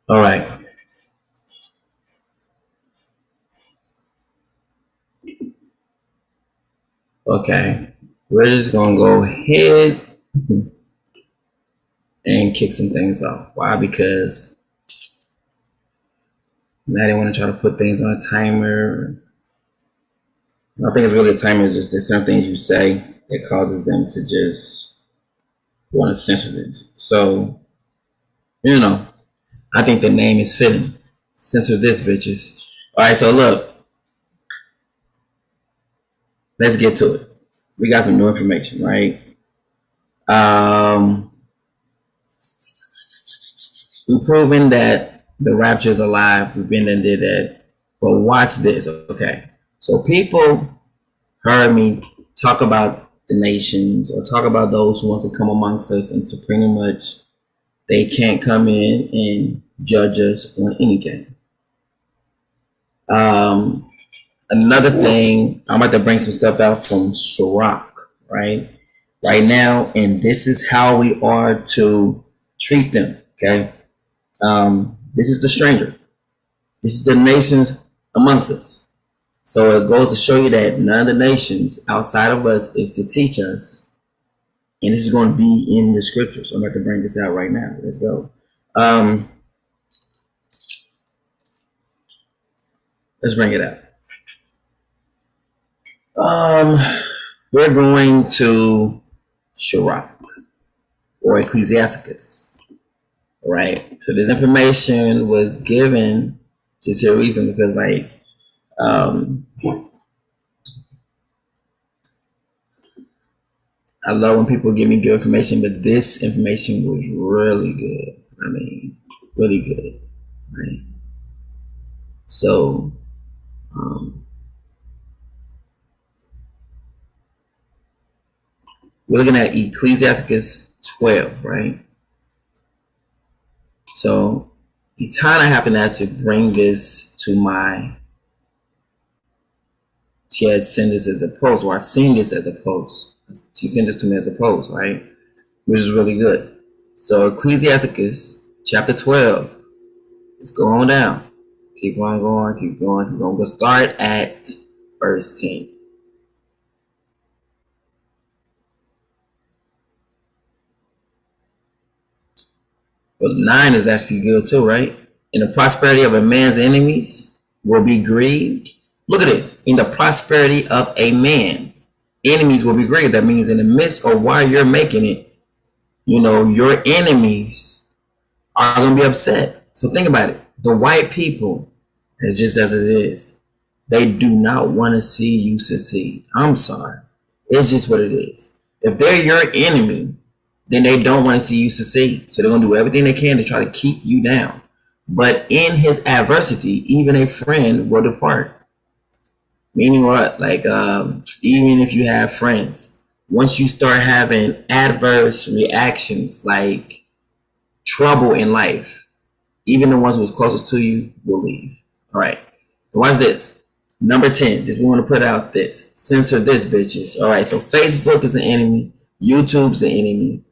All right. Okay. We're just gonna go ahead and kick some things off. Why? Because now they want to try to put things on a timer. I don't think it's really a timer. It's just there's some things you say that causes them to just want to censor this. So I think the name is fitting. Censor this, bitches. All right. So look, let's get to it. We got some new information, right? Um, we've proven that the rapture is alive. We've been and did that. But watch this, okay? So people heard me talk about the nations or talk about those who want to come amongst us and to pretty much they can't come in and judge us on anything. Another thing, I'm about to bring some stuff out from Sirach, right? Right now, and this is how we are to treat them, okay? This is the stranger. This is the nations amongst us. So it goes to show you that none of the nations outside of us is to teach us. And this is going to be in the scriptures. So I'm about to bring this out right now. Let's go. Let's bring it out. We're going to Sirach or Ecclesiasticus. Right. So this information was given just here recently because I love when people give me good information, but this information was really good. I mean, really good. Right. So we're looking at Ecclesiasticus 12, right? So you kind of have to actually bring this to my. She had sent this as a post, or I seen this as a post. She sent this to me as a post, right? Which is really good. So Ecclesiasticus chapter 12. Let's go on down. Keep on going, keep going, keep going. We'll start at verse 10. But 9 is actually good too, right? In the prosperity of a man's enemies will be grieved. Look at this. In the prosperity of a man's enemies will be grieved. That means in the midst of while you're making it, your enemies are going to be upset. So think about it. The white people, it's just as it is. They do not want to see you succeed. I'm sorry. It's just what it is. If they're your enemy, then they don't want to see you succeed. So they're going to do everything they can to try to keep you down. But in his adversity, even a friend will depart. Meaning what? Even if you have friends, once you start having adverse reactions like trouble in life, even the ones who's closest to you will leave. All right. What's this? Number 10. This we want to put out this. Censor this, bitches. All right. So Facebook is an enemy. YouTube's an enemy.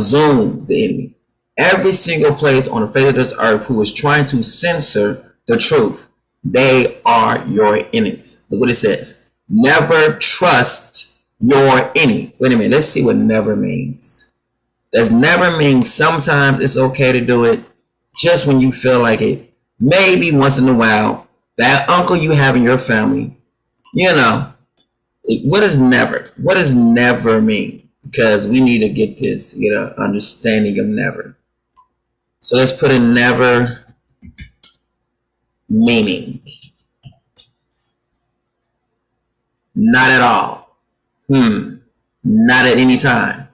Zoom's the enemy. Every single place on the face of this earth who is trying to censor the truth, they are your enemies. Look what it says. Never trust your enemy. Wait a minute. Let's see what never means. Does never mean sometimes it's okay to do it just when you feel like it. Maybe once in a while, that uncle you have in your family, what does never? What does never mean? Because we need to get an understanding of never. So let's put in never meaning. Not at all. Not at any time.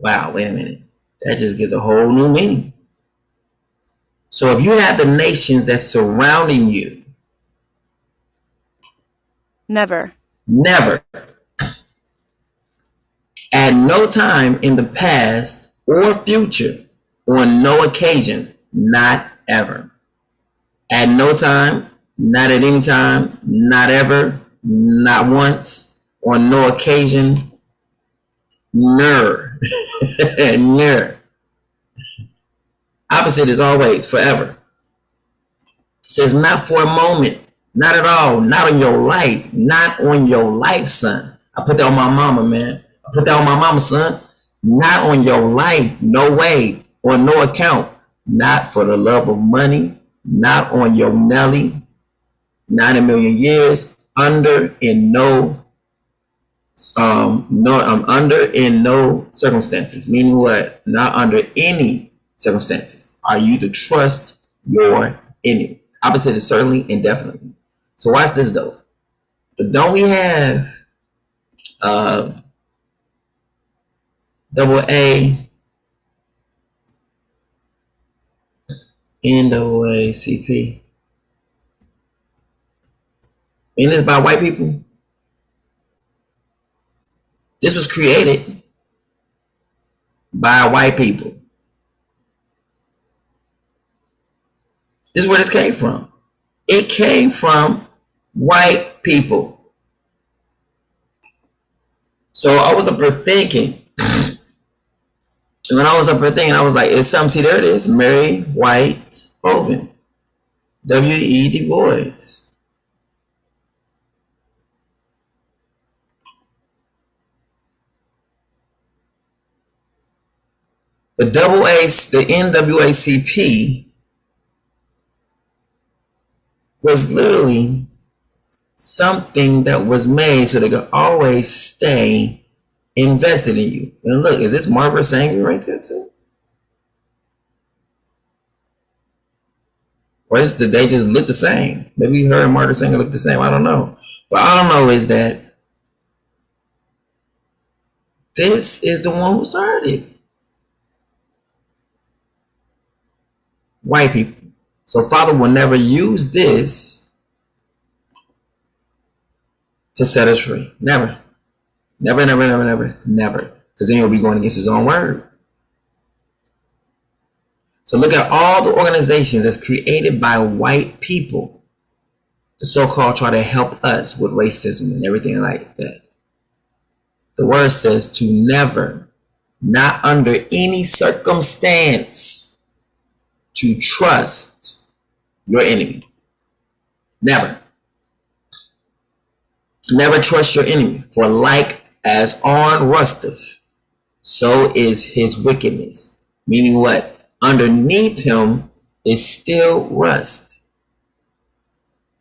Wow, wait a minute. That just gives a whole new meaning. So if you have the nations that's surrounding you, Never. At no time in the past or future, on no occasion, not ever. At no time, not at any time, not ever, not once, on no occasion, ner. Ner. Opposite is always, forever. It says not for a moment, not at all, not on your life, not on your life, son. I put that on my mama, man. I put that on my mama, son. Not on your life, no way, on no account. Not for the love of money, not on your Nelly, not a million years, under in no under in no circumstances. Meaning what? Not under any circumstances are you to trust your enemy. Opposite is certainly and definitely. So watch this though. But don't we have double A NAACP? And it's by white people. This was created by white people. This is where this came from. It came from white people. So I was up there thinking, and when I was up there thinking, I was like, it's something, see, there it is, Mary White Oven, W.E. Du Bois. The NAACP was literally something that was made so they could always stay invested in you. And look, is this Margaret Sanger right there too? Or did they just look the same? Maybe her and Margaret Sanger look the same. I don't know. But all I know is that this is the one who started it. White people. So Father will never use this to set us free. Never. Never, never, never, never, never. Because then he'll be going against his own word. So look at all the organizations that's created by white people. The so-called try to help us with racism and everything like that. The word says to never, not under any circumstance, to trust your enemy. Never. Never trust your enemy. For like as on rusteth, so is his wickedness. Meaning what? Underneath him is still rust.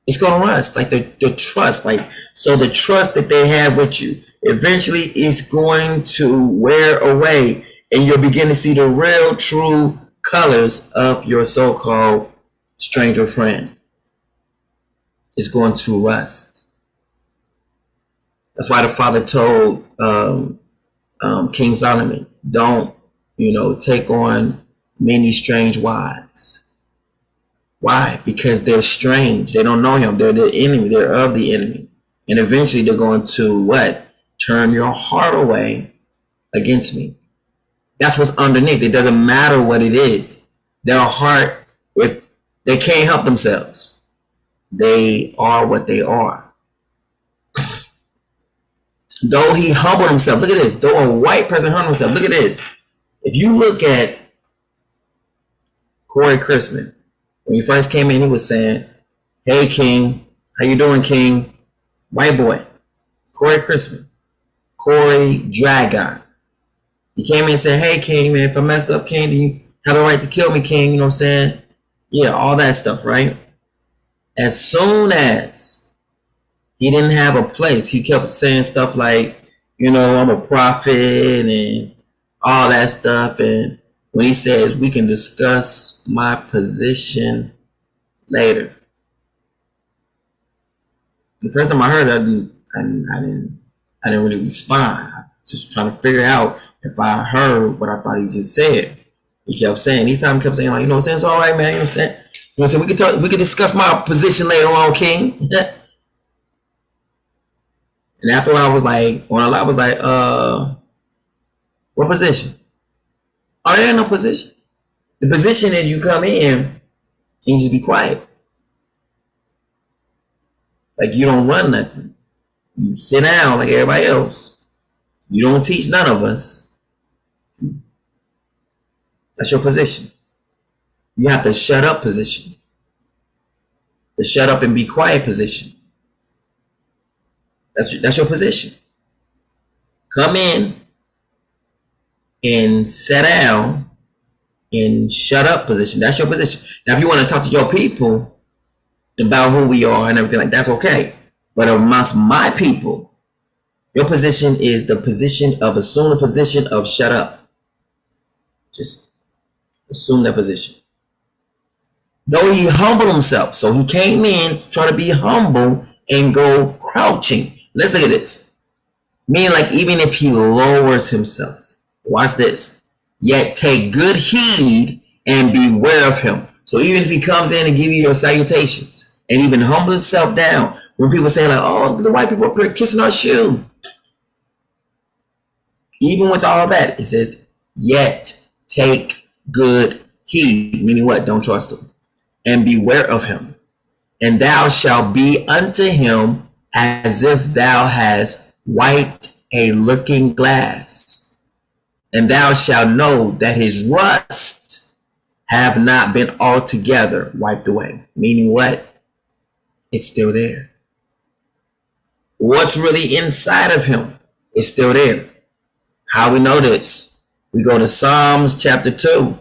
It's going to rust. Like the trust. Like, so the trust that they have with you eventually is going to wear away. And you'll begin to see the real, true colors of your so-called stranger friend. It's going to rust. That's why the Father told King Solomon, don't, take on many strange wives. Why? Because they're strange. They don't know him. They're the enemy. They're of the enemy. And eventually they're going to what? Turn your heart away against me. That's what's underneath. It doesn't matter what it is. Their heart, if they can't help themselves, they are what they are. Though he humbled himself, look at this. Though a white person humbled himself, look at this. If you look at Corey Christman, when he first came in, he was saying, "Hey King, how you doing, King?" White boy, Corey Christman, Corey Dragon. He came in and said, "Hey King, man, if I mess up, King, then you have the right to kill me, King." You know what I'm saying? Yeah, all that stuff, right? As soon as he didn't have a place, he kept saying stuff like, I'm a prophet and all that stuff. And when he says, we can discuss my position later. The first time I heard it, I didn't really respond. I was just trying to figure out if I heard what I thought he just said. He kept saying, each time he kept saying, like, it's all right, man. You know what I'm saying? We could discuss my position later on, King. And after I was like, what position? Oh, there ain't no position. The position is you come in and you just be quiet. Like you don't run nothing. You sit down like everybody else. You don't teach none of us. That's your position. You have the shut up position, the shut up and be quiet position. That's your position. Come in and sit down and shut up position. That's your position. Now, if you want to talk to your people about who we are and everything like that's okay. But amongst my people, your position is the position of assume the position of shut up. Just assume that position. Though he humbled himself, so he came in trying to be humble and go crouching. Let's look at this. Meaning, like, even if he lowers himself, watch this. Yet take good heed and beware of him. So even if he comes in and give you your salutations and even humble himself down, when people say like, "Oh, the white people are kissing our shoe," even with all that, it says, "Yet take good heed," meaning what? Don't trust him, and beware of him, and thou shalt be unto him as if thou hast wiped a looking glass, and thou shalt know that his rust have not been altogether wiped away. Meaning what? It's still there. What's really inside of him is still there. How we know this? We go to Psalms chapter 2.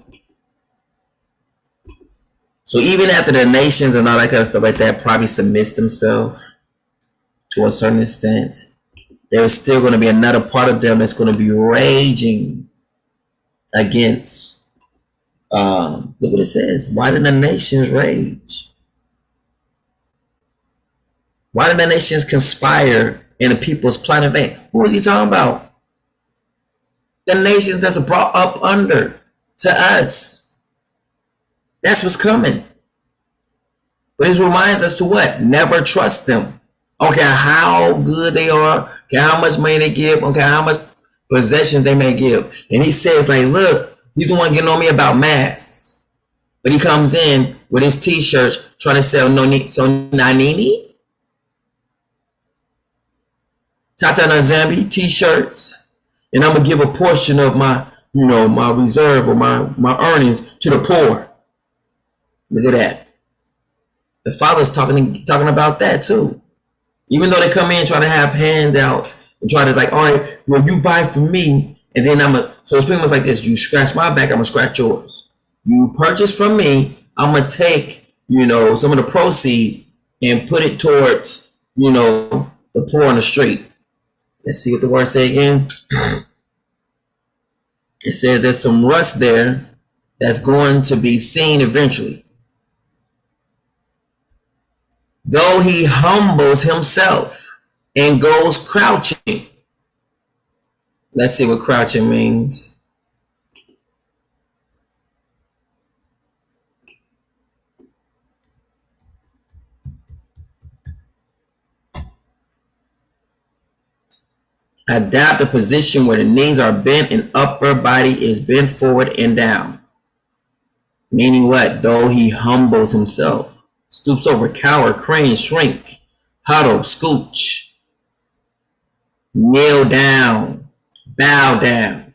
So even after the nations and all that kind of stuff like that probably submits themselves to a certain extent, there's still going to be another part of them that's going to be raging against. Look what it says. Why did the nations rage? Why did the nations conspire in the people's plot in vain? Who is he talking about? The nations that's brought up under to us. That's what's coming. But it reminds us to what? Never trust them. Okay, how good they are, okay, how much money they give, okay, how much possessions they may give. And he says, like, look, he's the one getting on me about masks. But he comes in with his t-shirts trying to sell Nanini, Tata Nazambi t-shirts, and I'm gonna give a portion of my, my reserve or my earnings to the poor. Look at that. The Father's talking about that too. Even though they come in trying to have handouts and try to like, all right, well, you buy from me, and then so it's pretty much like this. You scratch my back, I'm gonna scratch yours. You purchase from me, I'm gonna take, some of the proceeds and put it towards, the poor on the street. Let's see what the word say again. It says there's some rust there that's going to be seen eventually. Though he humbles himself and goes crouching. Let's see what crouching means. Adapt a position where the knees are bent and upper body is bent forward and down. Meaning what? Though he humbles himself, stoops over, cower, crane, shrink, huddle, scooch, kneel down, bow down,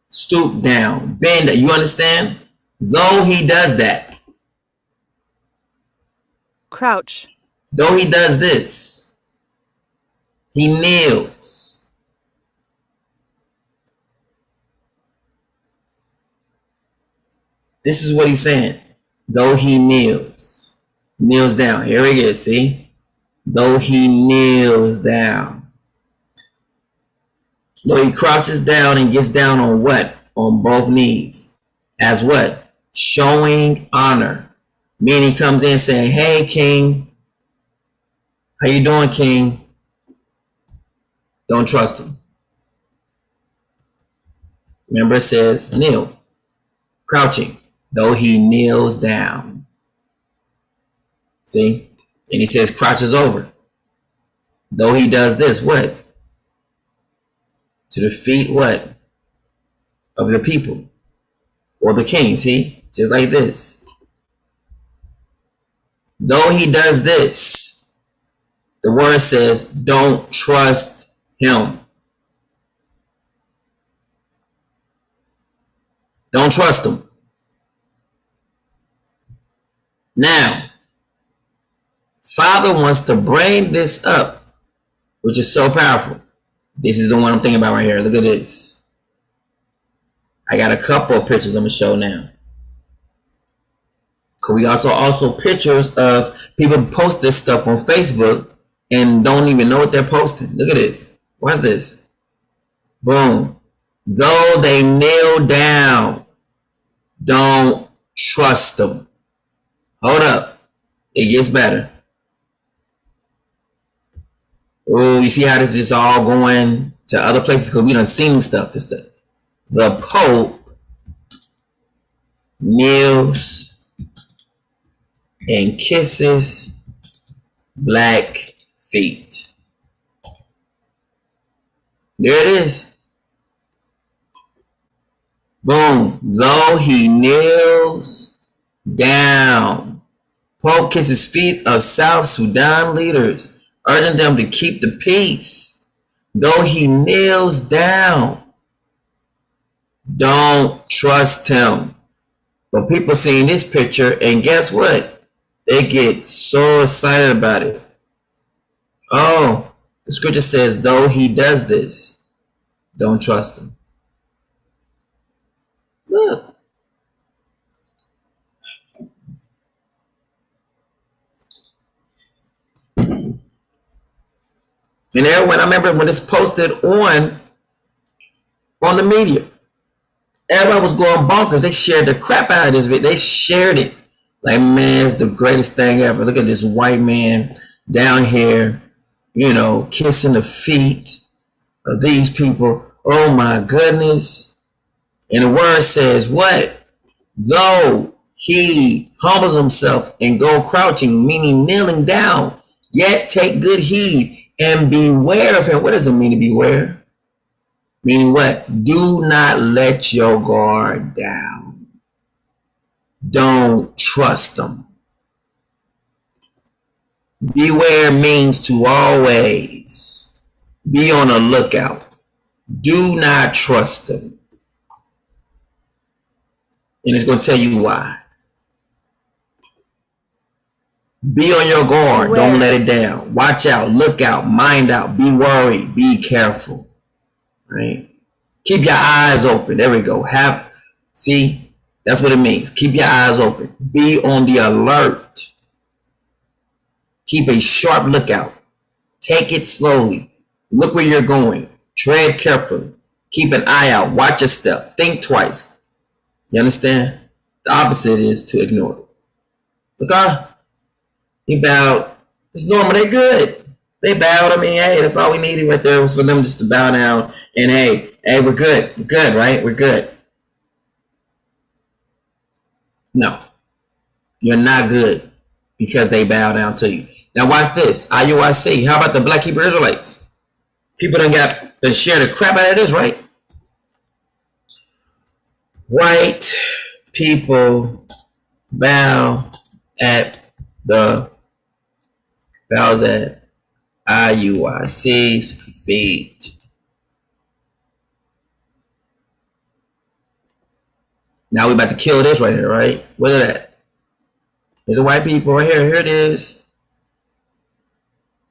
stoop down, bend. You understand? Though he does that. Crouch. Though he does this, he kneels. This is what he's saying. Though he kneels down. Here he is, see? Though he kneels down. Though he crouches down and gets down on what? On both knees. As what? Showing honor. Meaning he comes in saying, hey, king. How you doing, king? Don't trust him. Remember it says kneel. Crouching. Though he kneels down. See? And he says crouches over. Though he does this, what? To the feet, what? Of the people. Or the king, see? Just like this. Though he does this, the word says, don't trust him. Don't trust him. Now, Father wants to bring this up, which is so powerful. This is the one I'm thinking about right here. Look at this. I got a couple of pictures I'm going to show now. We also pictures of people post this stuff on Facebook and don't even know what they're posting. Look at this. What's this? Boom. Though they kneel down, don't trust them. Hold up. It gets better. Oh, you see how this is all going to other places because we done seen stuff. This stuff. The Pope kneels and kisses black feet. There it is. Boom. Though he kneels down. Pope kisses feet of South Sudan leaders, urging them to keep the peace. Though he kneels down, don't trust him. But people seeing this picture, and guess what? They get so excited about it. Oh, the scripture says, though he does this, don't trust him. Look. And everyone, I remember when it's posted on the media, everybody was going bonkers. They shared the crap out of this video. They shared it. Like, man, it's the greatest thing ever. Look at this white man down here, kissing the feet of these people. Oh my goodness. And the word says what? Though he humbles himself and go crouching, meaning kneeling down, yet take good heed and beware of him. What does it mean to beware? Meaning what? Do not let your guard down. Don't trust them. Beware means to always be on the lookout. Do not trust them. And it's going to tell you why. Be on your guard. Beware. Don't let it down. Watch out. Look out. Mind out. Be worried. Be careful. Right? Keep your eyes open. There we go. See? That's what it means. Keep your eyes open. Be on the alert. Keep a sharp lookout. Take it slowly. Look where you're going. Tread carefully. Keep an eye out. Watch your step. Think twice. You understand? The opposite is to ignore it. Look, he bowed. It's normal. They're good. They bowed. I mean, hey, that's all we needed right there was for them just to bow down. And hey, we're good. We're good, right? We're good. No, you're not good because they bow down to you. Now watch this. IUIC. How about the Black Hebrew Israelites? People done share the crap out of this, right? White people bows at IUIC's feet. Now we about to kill this right here, right? What is that? There's a white people right here. Here it is.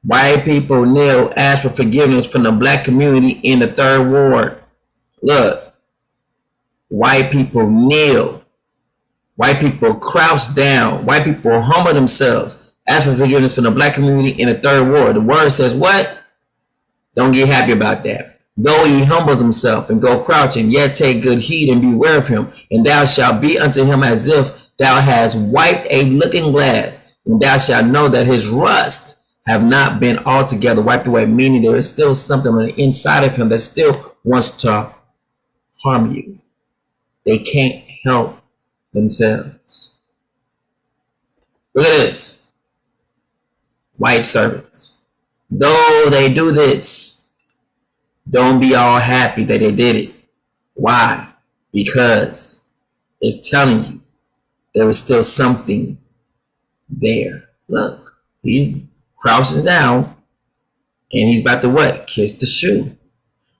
White people kneel, ask for forgiveness from the black community in the 3rd Ward. Look. White people kneel. White people crouch down. White people humble themselves. Ask for forgiveness from the black community in the 3rd Ward. The word says what? Don't get happy about that. Though he humbles himself and go crouching, yet take good heed and beware of him. And thou shalt be unto him as if thou hast wiped a looking glass. And thou shalt know that his rust have not been altogether wiped away. Meaning there is still something on the inside of him that still wants to harm you. They can't help themselves. Look at this. White servants. Though they do this, don't be all happy that they did it. Why? Because it's telling you there is still something there. Look, he's crouching down and he's about to what? Kiss the shoe.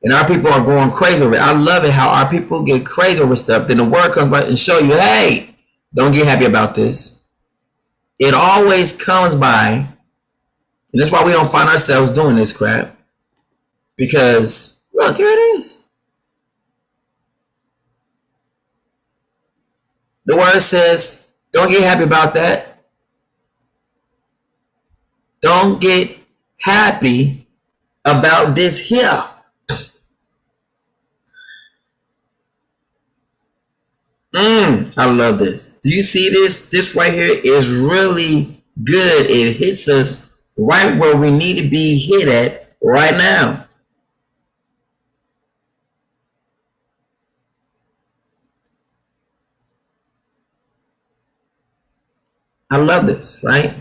And our people are going crazy over it. I love it how our people get crazy over stuff. Then the word comes by and show you, hey, don't get happy about this. It always comes by, and that's why we don't find ourselves doing this crap. Because look, here it is. The word says, don't get happy about that. Don't get happy about this here. I love this. Do you see this? This right here is really good. It hits us right where we need to be hit at right now. I love this, right?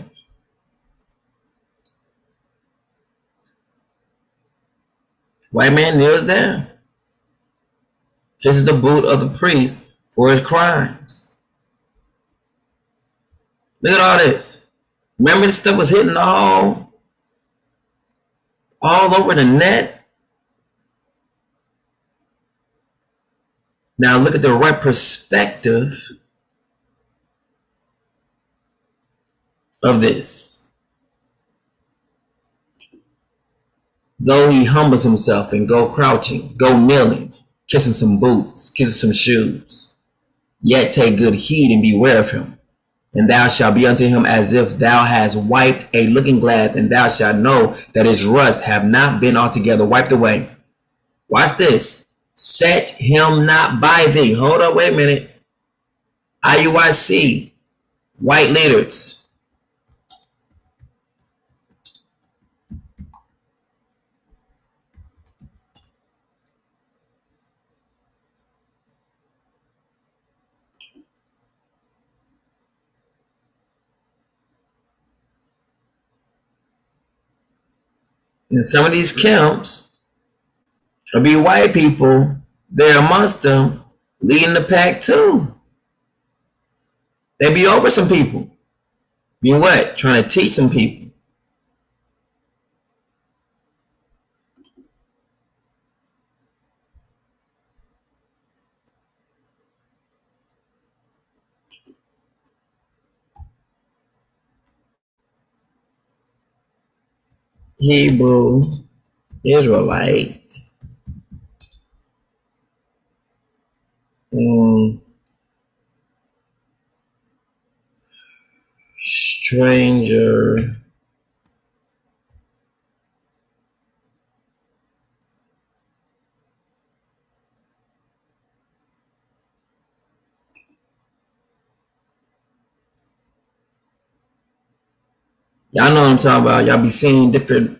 White man kneels down. Kisses the boot of the priest for his crimes. Look at all this. Remember this stuff was hitting all over the net? Now look at the right perspective of this. Though he humbles himself and go crouching, go kneeling, kissing some boots, kissing some shoes, yet take good heed and beware of him. And thou shalt be unto him as if thou hast wiped a looking glass, and thou shalt know that his rust have not been altogether wiped away. Watch this. Set him not by thee. Hold up, wait a minute. IUIC, white leaders. In some of these camps, there'll be white people there amongst them leading the pack too. They be over some people. Be what? Trying to teach some people. Hebrew, Israelite, stranger, y'all know what I'm talking about. Y'all be seeing different,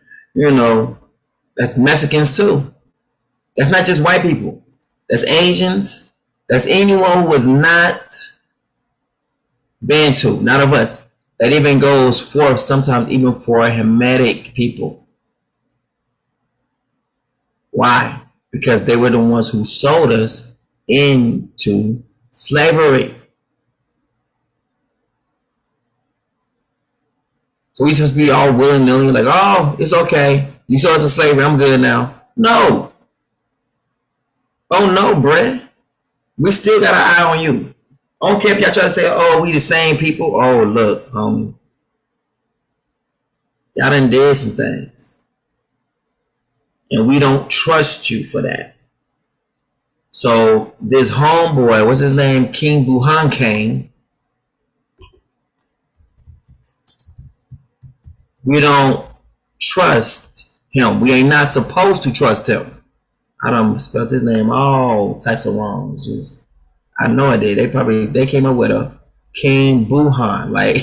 that's Mexicans too. That's not just white people. That's Asians. That's anyone who was not Bantu, not of us. That even goes forth sometimes even for Hamitic people. Why? Because they were the ones who sold us into slavery. So we supposed to be all willy-nilly like, oh, it's okay. You sold us in slavery. I'm good now. No. Oh, no, bruh. We still got an eye on you. I don't care if y'all try to say, oh, we the same people. Oh, look, homie. Y'all done did some things. And we don't trust you for that. So this homeboy, what's his name? King Buhan Kane. We don't trust him. We ain't not supposed to trust him. I done spelled his name all types of wrongs. Just, I know I did. They came up with a King Buhan. Like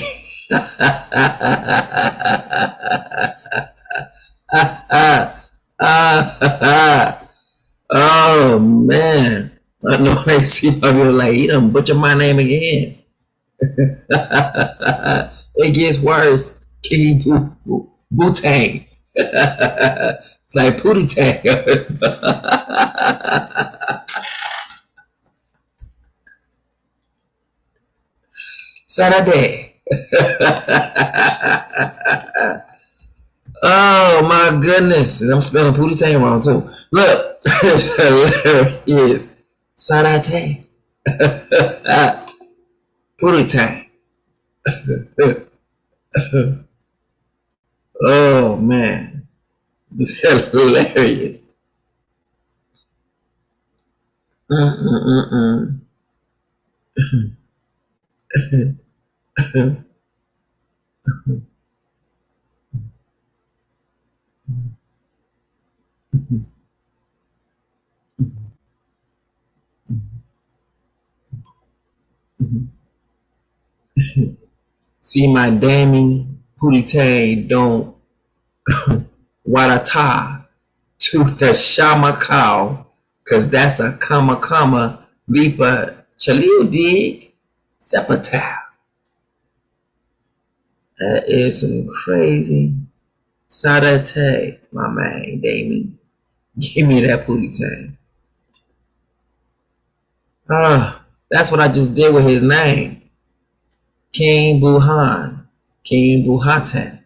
oh man. I know they see me like, he done butchered my name again. It gets worse. King Butang. It's like Pootie Tang. Saturday. Oh my goodness. And I'm spelling Pootie Tang wrong too. Look. It's hilarious. Saturday. Pootie Tang. Oh man, it's hilarious. Mm-mm-mm-mm. See my dammy pootie tay don't wadata to the shama cow, cause that's a comma leapa chalil dig sepata. That is some crazy sadate, my man, Damien. Give me that pootie tang. That's what I just did with his name. King Buhan. King Buhatan.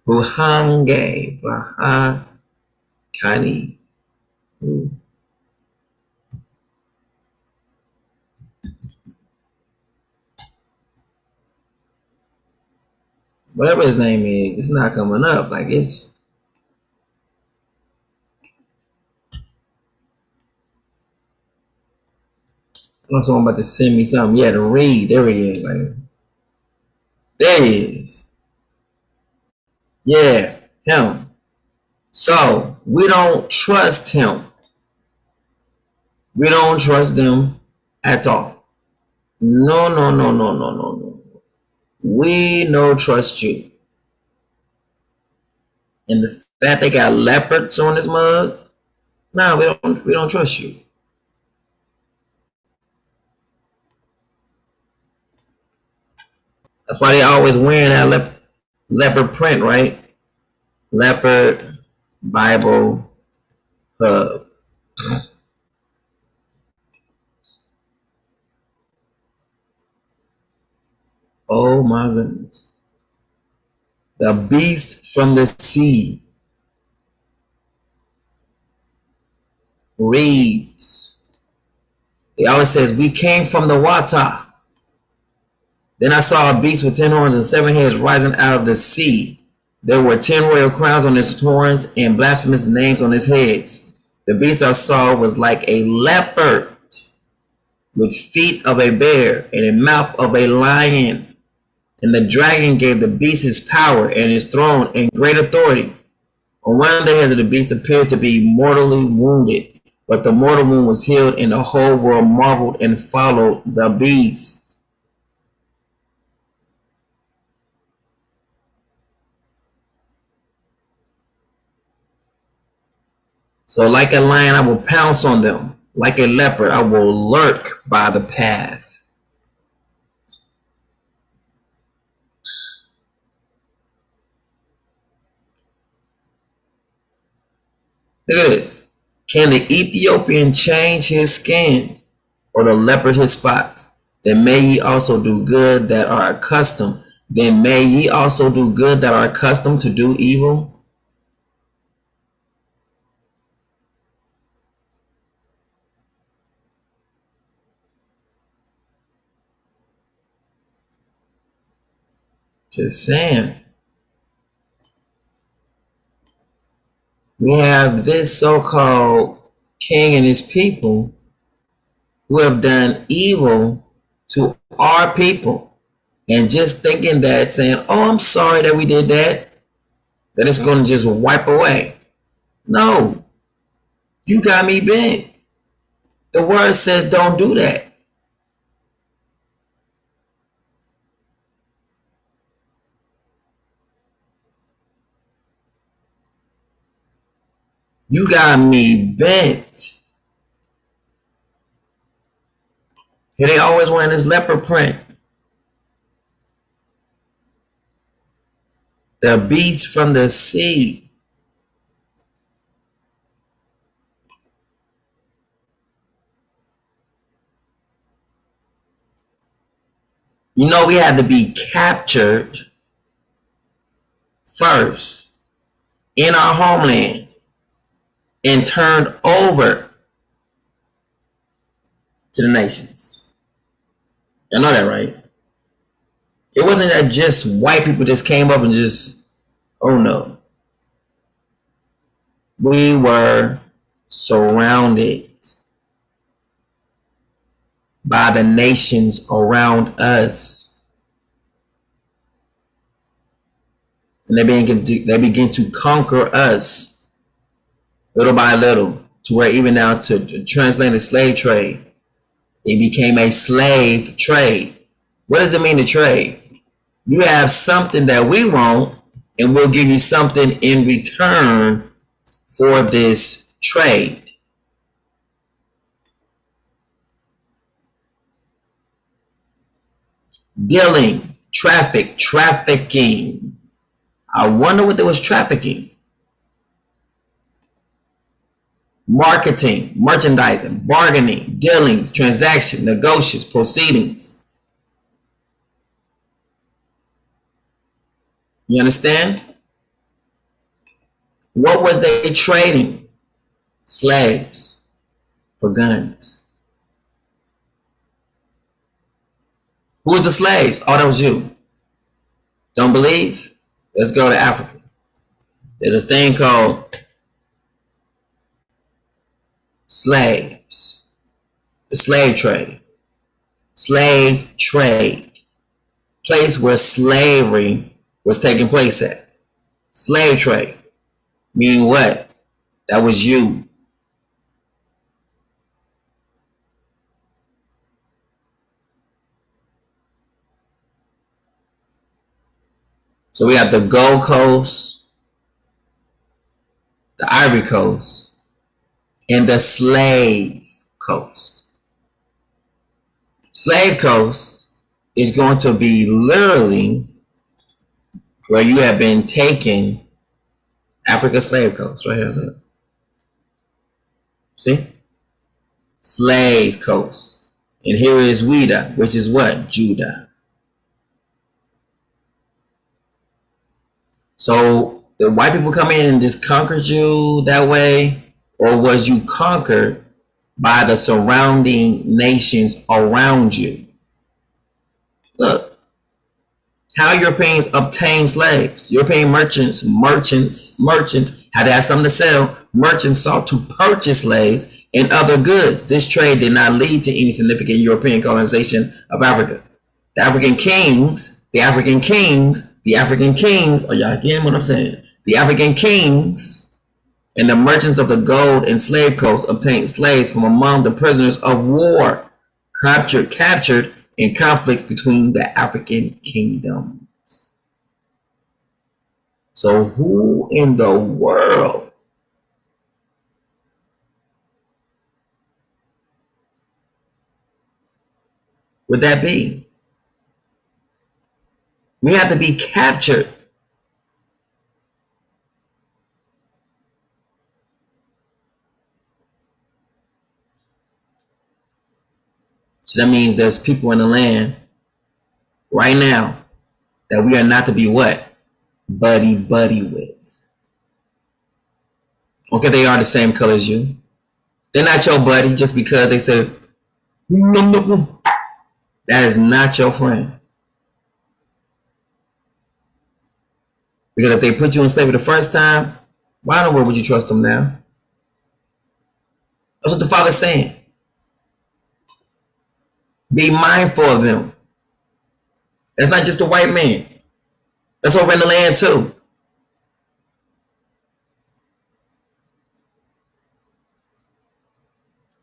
Buhange. Bahakani. Whatever his name is, it's not coming up. Like it's someone about to send me something. Yeah, to read. There he is. Like there he is. Yeah, him. So we don't trust him. We don't trust them at all. No, no, no, no, no, no, no. We no trust you. And the fact they got leopards on his mug, nah, we don't trust you. That's why they always wearing that leopard print, right? Leopard Bible Hub. Oh my goodness. The beast from the sea reads. It always says, we came from the water. Then I saw a beast with 10 horns and 7 heads rising out of the sea. There were 10 royal crowns on his horns and blasphemous names on his heads. The beast I saw was like a leopard with feet of a bear and a mouth of a lion. And the dragon gave the beast his power and his throne and great authority. On one of the heads of the beast appeared to be mortally wounded, but the mortal wound was healed, and the whole world marveled and followed the beast. So like a lion, I will pounce on them. Like a leopard, I will lurk by the path. Look at this. Can the Ethiopian change his skin, or the leopard his spots? Then may ye also do good that are accustomed. Then may ye also do good that are accustomed to do evil. Just saying. We have this so-called king and his people who have done evil to our people, and just thinking that, saying, oh, I'm sorry that we did that, that it's going to just wipe away. No, you got me bent. The word says don't do that. You got me bent. Here they always wearing this leopard print. The beast from the sea. You know, we had to be captured first in our homeland and turned over to the nations. You know that, right? It wasn't that just white people just came up and just, oh no. We were surrounded by the nations around us. And they begin to conquer us little by little, to where even now to translate the slave trade, it became a slave trade. What does it mean to trade? You have something that we want, and we'll give you something in return for this trade. Dealing, trafficking. I wonder what there was trafficking. Marketing, merchandising, bargaining, dealings, transactions, negotiations, proceedings. You understand? What was they trading? Slaves for guns. Who was the slaves? Oh, that was you. Don't believe? Let's go to Africa. There's a thing called slaves. The slave trade. Slave trade. Place where slavery was taking place at. Slave trade. Meaning what? That was you. So we have the Gold Coast, the Ivory Coast, and the Slave Coast. Slave Coast is going to be literally where you have been taken. Africa Slave Coast, right here, look. See? Slave Coast. And here is Wida, which is what? Judah. So the white people come in and just conquered you that way? Or was you conquered by the surrounding nations around you? Look. How Europeans obtained slaves. European merchants had to have something to sell. Merchants sought to purchase slaves and other goods. This trade did not lead to any significant European colonization of Africa. The African kings, are y'all getting what I'm saying? The African kings and the merchants of the gold and slave coast obtained slaves from among the prisoners of war captured in conflicts between the African kingdoms. So who in the world would that be? We have to be captured. So that means there's people in the land right now that we are not to be what? Buddy with. Okay, they are the same color as you. They're not your buddy just because they say, that is not your friend. Because if they put you in slavery the first time, why in the world would you trust them now? That's what the Father's saying. Be mindful of them. That's not just a white man. That's over in the land too.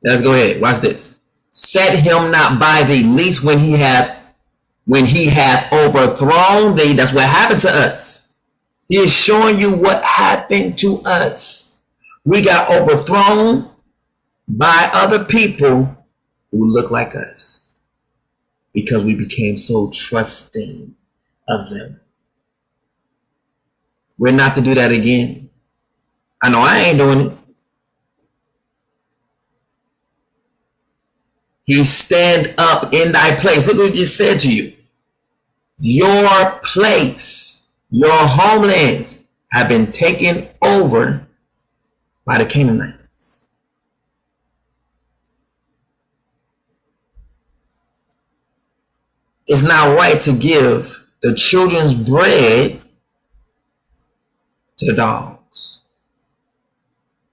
Let's go ahead. Watch this. Set him not by thee, least when he hath overthrown thee. That's what happened to us. He is showing you what happened to us. We got overthrown by other people who look like us because we became so trusting of them. We're not to do that again. I know I ain't doing it. He stand up in thy place. Look what he just said to you. Your place, your homelands have been taken over by the Canaanites. It's not right to give the children's bread to the dogs.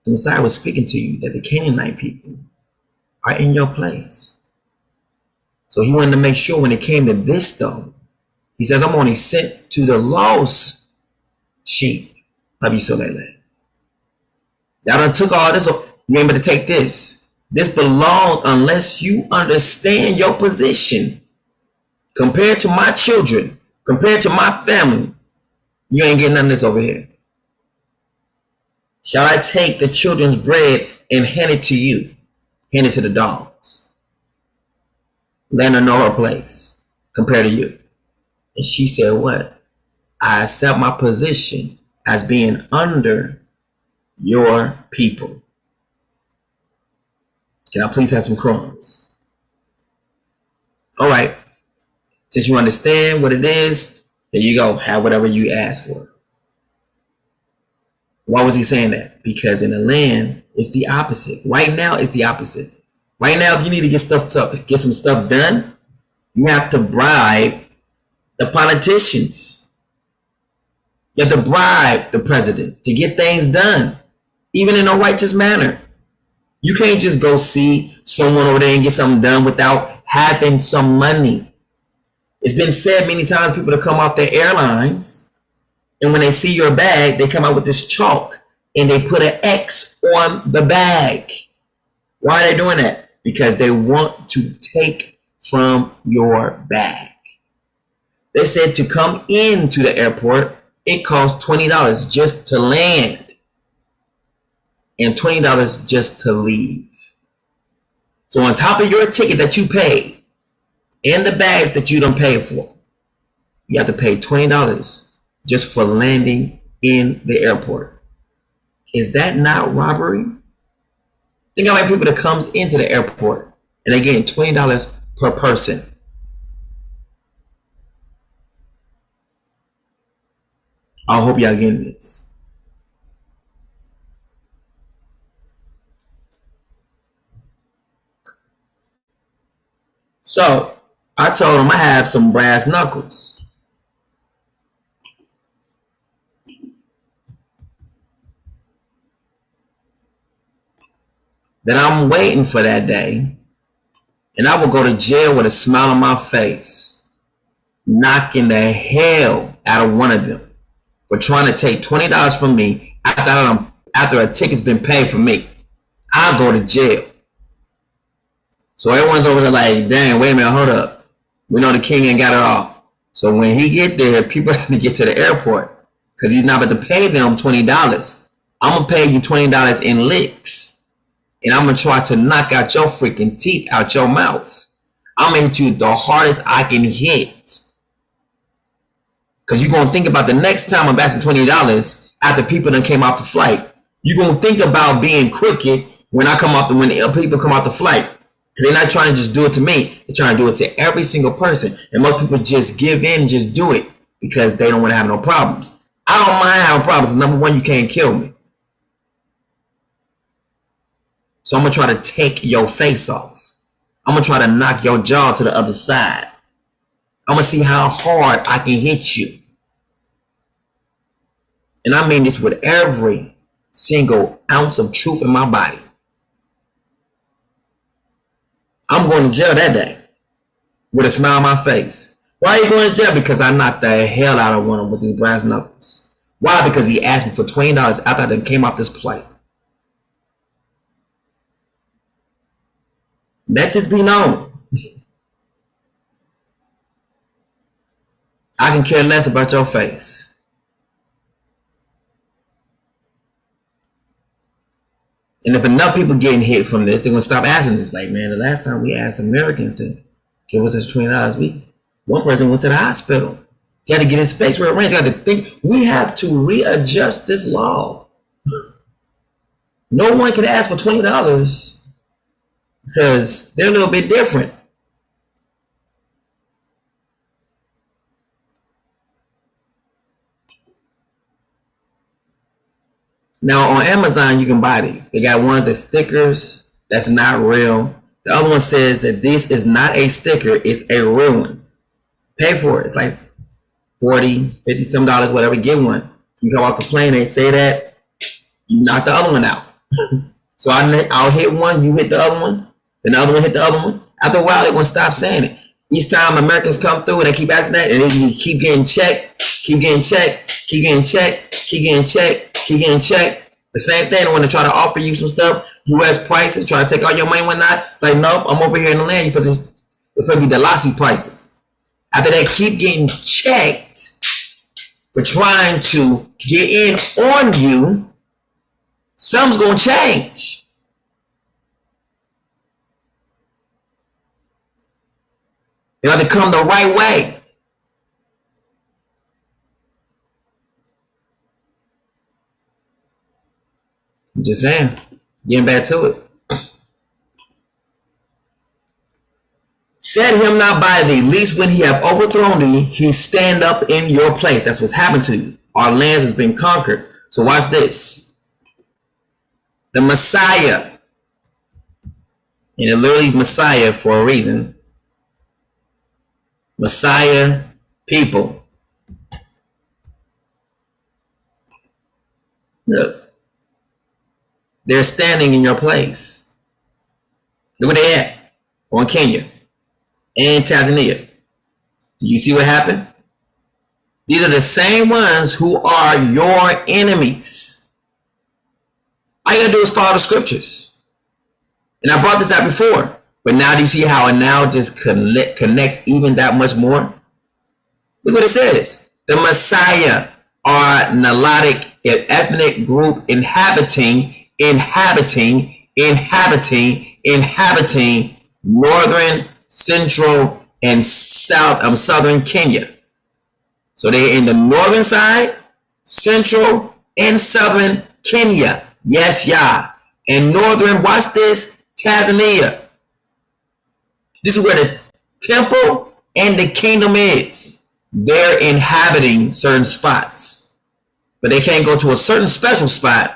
The Messiah was speaking to you that the Canaanite people are in your place. So he wanted to make sure when it came to this though, he says, I'm only sent to the lost sheep of Yisrael. Y'all done took all this, you ain't able to take this. This belongs unless you understand your position. Compared to my children, compared to my family, you ain't getting none of this over here. Shall I take the children's bread and hand it to you? Hand it to the dogs. Let her know her place compared to you. And she said, what? I accept my position as being under your people. Can I please have some crumbs? All right. Since you understand what it is, there you go. Have whatever you ask for. Why was he saying that? Because in the land, it's the opposite. Right now, it's the opposite. Right now, if you need to get some stuff done, you have to bribe the politicians. You have to bribe the president to get things done, even in a righteous manner. You can't just go see someone over there and get something done without having some money. It's been said many times, people to come off their airlines, and when they see your bag, they come out with this chalk and they put an X on the bag. Why are they doing that? Because they want to take from your bag. They said to come into the airport, it costs $20 just to land and $20 just to leave. So on top of your ticket that you paid and the bags that you don't pay for, you have to pay $20 just for landing in the airport. Is that not robbery? Think how many people that comes into the airport and they're getting $20 per person. I hope y'all getting this. So I told him I have some brass knuckles. That I'm waiting for that day, and I will go to jail with a smile on my face, knocking the hell out of one of them for trying to take $20 from me after a ticket's been paid for me. I'll go to jail. So everyone's over there like, dang, wait a minute, hold up. We know the king ain't got it all. So when he get there, people have to get to the airport because he's not about to pay them $20. I'm going to pay you $20 in licks. And I'm going to try to knock out your freaking teeth out your mouth. I'm going to hit you the hardest I can hit. Because you're going to think about the next time I'm asking $20 after people done came off the flight. You're going to think about being crooked when the people come off the flight. Because they're not trying to just do it to me. They're trying to do it to every single person. And most people just give in and just do it because they don't want to have no problems. I don't mind having problems. Number one, you can't kill me. So I'm going to try to take your face off. I'm going to try to knock your jaw to the other side. I'm going to see how hard I can hit you. And I mean this with every single ounce of truth in my body. I'm going to jail that day with a smile on my face. Why are you going to jail? Because I knocked the hell out of one of them with these brass knuckles. Why? Because he asked me for $20 after I done came off this plane. Let this be known. I can care less about your face. And if enough people getting hit from this, they're going to stop asking this. Like, man, the last time we asked Americans to give us this $20, one person went to the hospital. He had to get his face rearranged. He had to think, we have to readjust this law. No one can ask for $20 because they're a little bit different. Now on Amazon, you can buy these. They got ones that stickers that's not real. The other one says that this is not a sticker, it's a real one. Pay for it. It's like $40, $50 some dollars, whatever, get one. You come off the plane, they say that, you knock the other one out. So I'll hit one, you hit the other one, then the other one hit the other one. After a while, they're gonna stop saying it. Each time Americans come through and they keep asking that, and then you keep getting checked, keep getting checked, keep getting checked, keep getting checked, keep getting checked. The same thing, they want to try to offer you some stuff, US prices, try to take all your money and whatnot. Like, nope, I'm over here in the land. It's supposed to be Delassie prices. After they keep getting checked for trying to get in on you, something's going to change. You have to come the right way. I'm just saying, getting back to it. Set him not by thee, least when he have overthrown thee, he stand up in your place. That's what's happened to you. Our lands has been conquered. So watch this. The Messiah, and it literally Messiah for a reason. Messiah people. Look. They're standing in your place. Look where they at. On Kenya and Tanzania. Do you see what happened? These are the same ones who are your enemies. All you gotta do is follow the scriptures. And I brought this out before. But now do you see how it now just connects even that much more? Look what it says. The Messiah are Nilotic ethnic group inhabiting northern, central, and southern Kenya. So they're in the northern side, central, and southern Kenya. Yes, Yah. And northern, watch this, Tanzania. This is where the temple and the kingdom is. They're inhabiting certain spots. But they can't go to a certain special spot.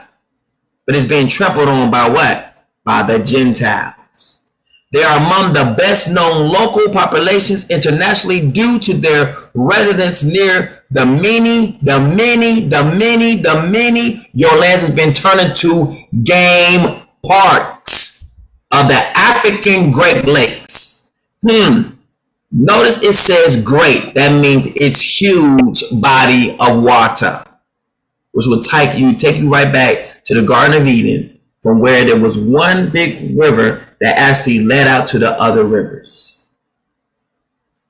But it's being trampled on by what? By the Gentiles. They are among the best known local populations internationally due to their residence near the many. Your lands has been turned into game parks of the African Great Lakes. Notice it says great. That means it's huge body of water, which will take you right back to the Garden of Eden, from where there was one big river that actually led out to the other rivers.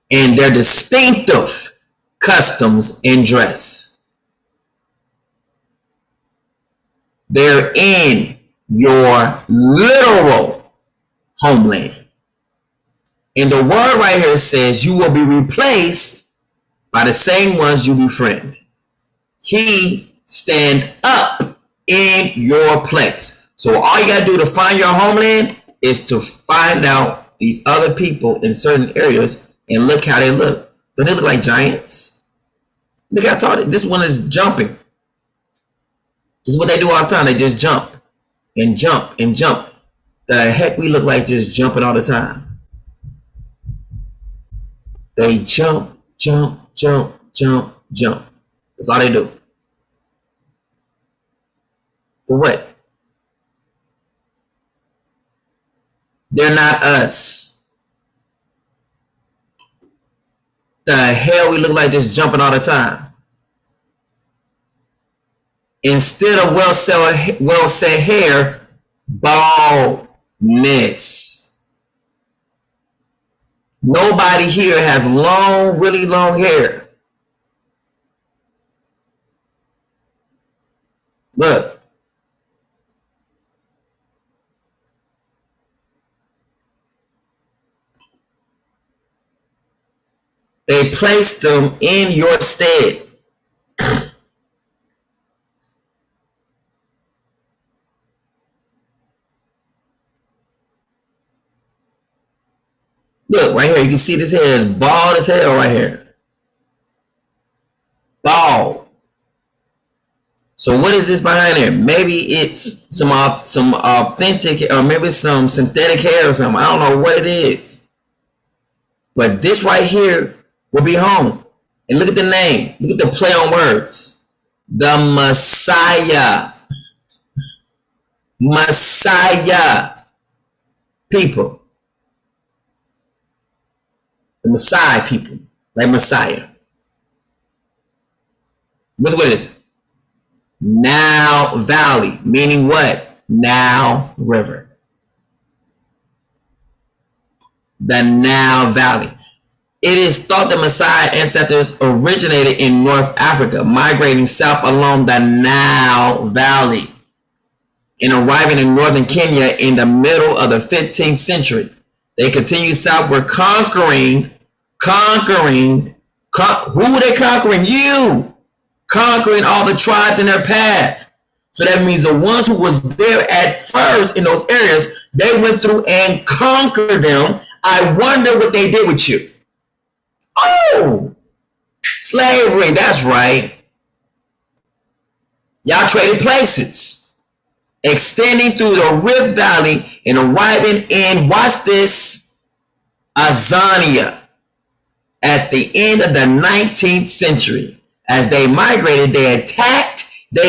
And their distinctive customs and dress. They're in your literal homeland. And the word right here says you will be replaced by the same ones you befriend. He stand up in your place. So all you gotta do to find your homeland is to find out these other people in certain areas and look how they look. Don't they look like giants? Look how tall. This one is jumping. This is what they do all the time. They just jump and jump and jump. The heck we look like just jumping all the time. They jump. That's all they do. For what? They're not us. The hell we look like just jumping all the time. Instead of well set hair, baldness. Nobody here has long, really long hair. Look. They placed them in your stead. Look, right here, you can see this hair is bald as hell right here. Bald. So what is this behind there? Maybe it's some authentic, or maybe some synthetic hair or something. I don't know what it is. But this right here will be home. And look at the name. Look at the play on words. The Messiah. Messiah people. The Messiah people. Like Messiah. What's what it is? Now Valley. Meaning what? Now River. The Nile Valley. It is thought the Messiah ancestors originated in North Africa, migrating south along the Nile Valley and arriving in northern Kenya in the middle of the 15th century. They continued southward, conquering. Who were they conquering? You! Conquering all the tribes in their path. So that means the ones who was there at first in those areas, they went through and conquered them. I wonder what they did with you. Oh, slavery, that's right. Y'all traded places, extending through the Rift Valley and arriving in, watch this, Azania at the end of the 19th century. As they migrated, they attacked your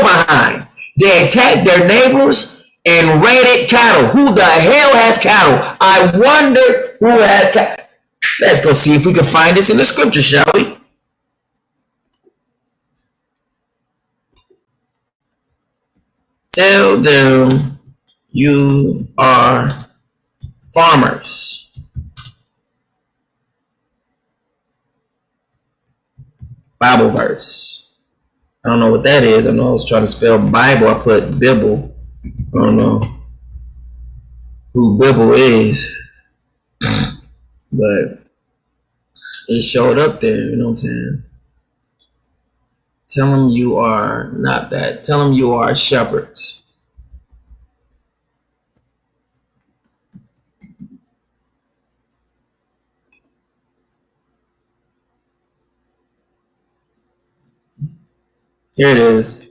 behind. They attacked their neighbors and raided cattle. Who the hell has cattle? I wonder who has cattle. Let's go see if we can find this in the scripture, shall we? Tell them you are farmers. Bible verse. I don't know what that is. I know I was trying to spell Bible. I put Bible. I don't know who Bible is. But it showed up there. You know what I'm saying? Tell them you are not that. Tell them you are shepherds. Here it is.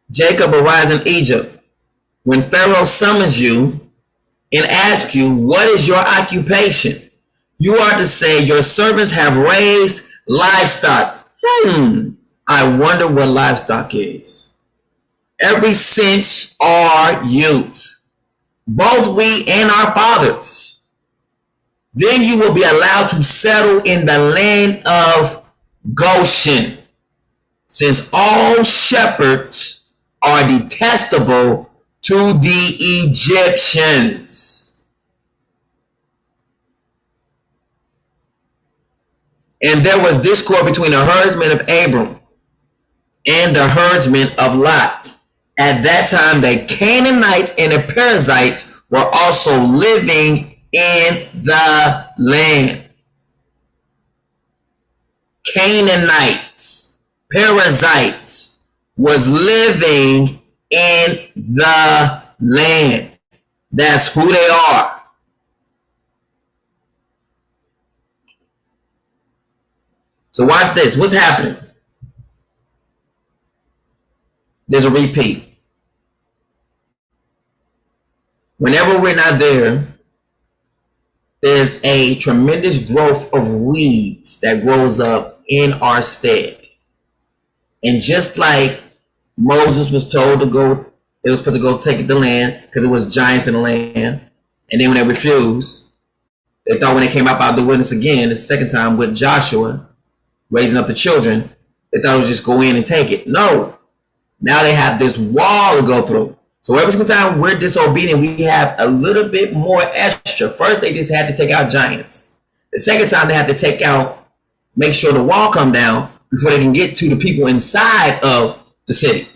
Jacob arrives in Egypt. When Pharaoh summons you and asks you, what is your occupation? You are to say, your servants have raised livestock. I wonder what livestock is. Ever since our youth, both we and our fathers. Then you will be allowed to settle in the land of Goshen, since all shepherds are detestable to the Egyptians. And there was discord between the herdsmen of Abram and the herdsmen of Lot. At that time, the Canaanites and the Perizzites were also living in the land. Canaanites, Perizzites was living in the land. That's who they are. So watch this. What's happening? There's a repeat. Whenever we're not there, there's a tremendous growth of weeds that grows up in our stead. And just like Moses was told to go, they were supposed to go take the land because it was giants in the land. And then when they refused, they thought when they came up out of the wilderness again, the second time with Joshua, raising up the children, they thought it was just go in and take it. No. Now they have this wall to go through. So every single time we're disobedient, we have a little bit more extra. First, they just had to take out giants. The second time, they had to make sure the wall come down before they can get to the people inside of the city.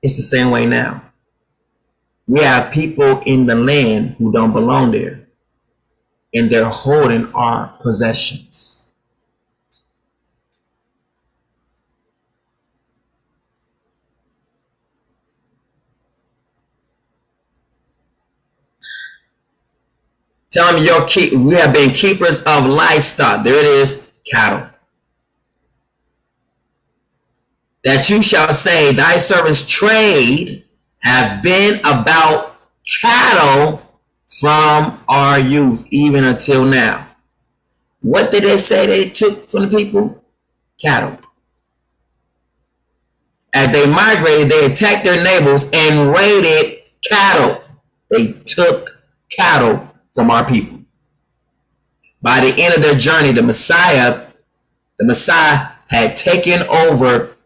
It's the same way now. We have people in the land who don't belong there, and they're holding our possessions. Tell them we have been keepers of livestock. There it is, cattle. That you shall say, thy servants' trade have been about cattle from our youth, even until now. What did they say they took from the people? Cattle. As they migrated, they attacked their neighbors and raided cattle. They took cattle from our people. By the end of their journey, the Messiah had taken over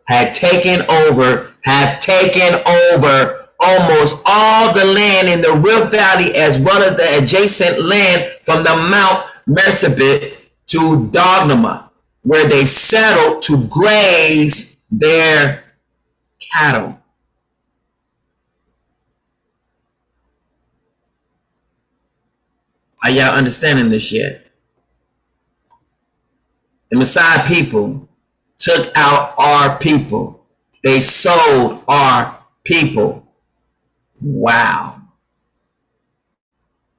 almost all the land in the Rift Valley, as well as the adjacent land from the Mount Musiq to Dogma, where they settled to graze their cattle. Are y'all understanding this yet? The Messiah people took out our people. They sold our people. Wow.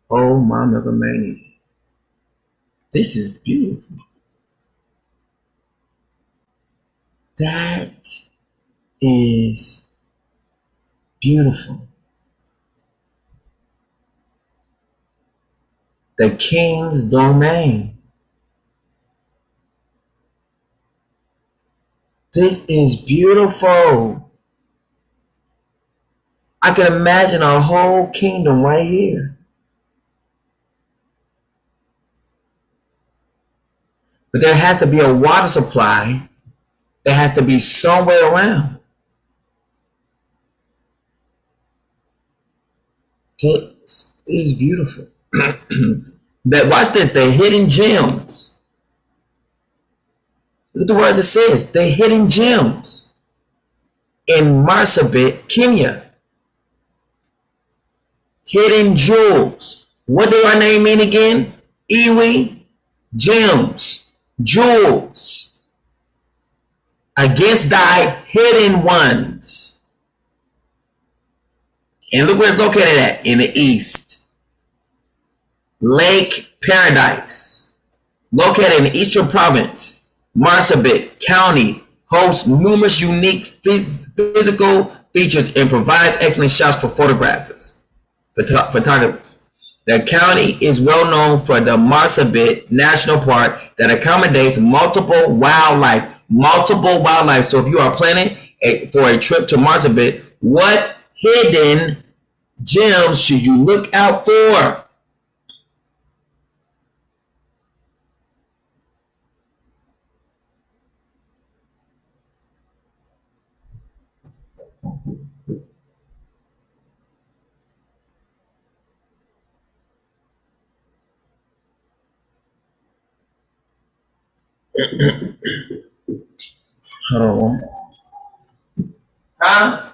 Oh, my megalomania. This is beautiful. That is beautiful. The king's domain. This is beautiful. I can imagine a whole kingdom right here. But there has to be a water supply that has to be somewhere around. This is beautiful. Watch this, the hidden gems. Look at the words it says, the hidden gems in Musiq, Kenya. Hidden jewels. What do our name mean again? Iwi, gems, jewels. Against thy hidden ones. And look where it's located at, in the east. Lake Paradise, located in the Eastern Province. Musiq County hosts numerous unique physical features and provides excellent shots for photographers. The county is well known for the Musiq National Park that accommodates multiple wildlife. So if you are planning for a trip to Musiq, what hidden gems should you look out for? Hold on. Huh?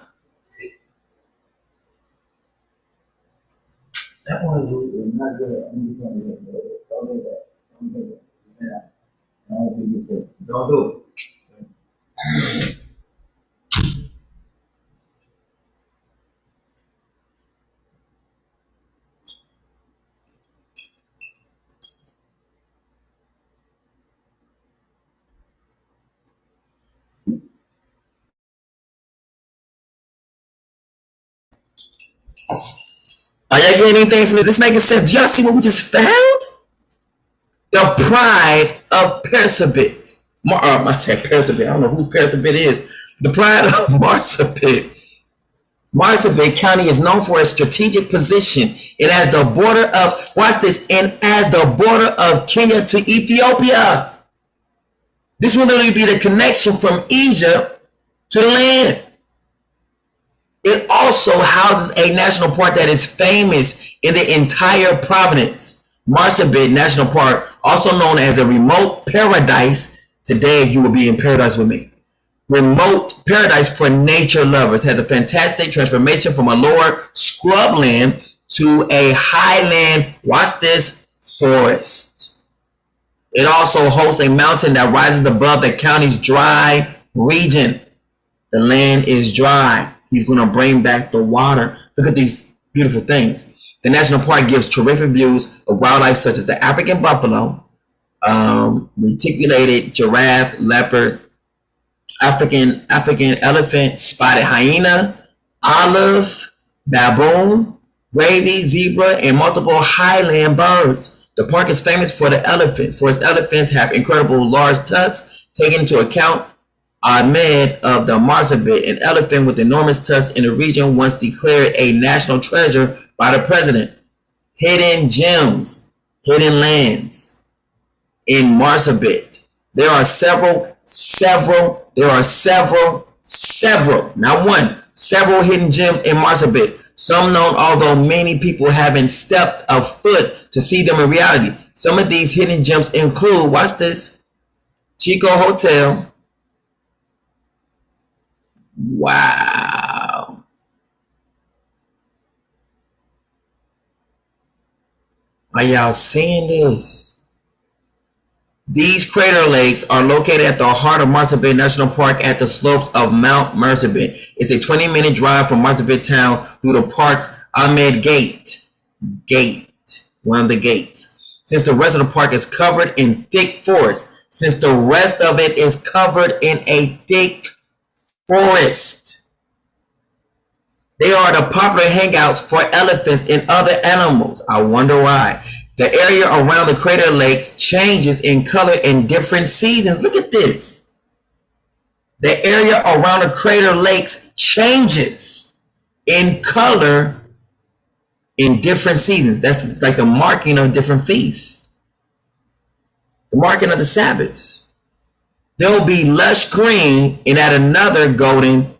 That one is not good. I'm just saying that. Don't do that. Don't do that. I don't think it's it. Don't do it. Are y'all getting anything from this? Is this making sense? Do y'all see what we just found? The pride of Persabit. I said Persabit. I don't know who Persabit is. The pride of Musiq. Musiq County is known for its strategic position. It has the border of, watch this, and as the border of Kenya to Ethiopia. This will literally be the connection from Egypt to the land. It also houses a national park that is famous in the entire province. Musiq National Park, also known as a remote paradise. Today you will be in paradise with me. Remote paradise for nature lovers, has a fantastic transformation from a lower scrubland to a highland, watch this, forest. It also hosts a mountain that rises above the county's dry region. The land is dry. He's going to bring back the water. Look at these beautiful things. The national park gives terrific views of wildlife such as the African buffalo, reticulated giraffe, leopard, African elephant, spotted hyena, olive, baboon, gravy, zebra, and multiple highland birds. The park is famous for the elephants, for its elephants have incredible large tusks. Taking into account Ahmed of the Marsabit, an elephant with enormous tusks in the region, once declared a national treasure by the president. Hidden gems, hidden lands in Marsabit. There are several, not one, several hidden gems in Marsabit. Some known, although many people haven't stepped a foot to see them in reality. Some of these hidden gems include, watch this, Chico Hotel. Wow. Are y'all seeing this? These crater lakes are located at the heart of Marsabit National Park at the slopes of Mount Marsabit. It's a 20-minute drive from Marsabit town through the park's Ahmed Gate, one of the gates. Since the rest of the park is covered in thick forest, they are the popular hangouts for elephants and other animals. I wonder why. The area around the crater lakes changes in color in different seasons. Look at this. The area around the crater lakes changes in color in different seasons. That's like the marking of different feasts. The marking of the Sabbaths. There'll be lush green and at another golden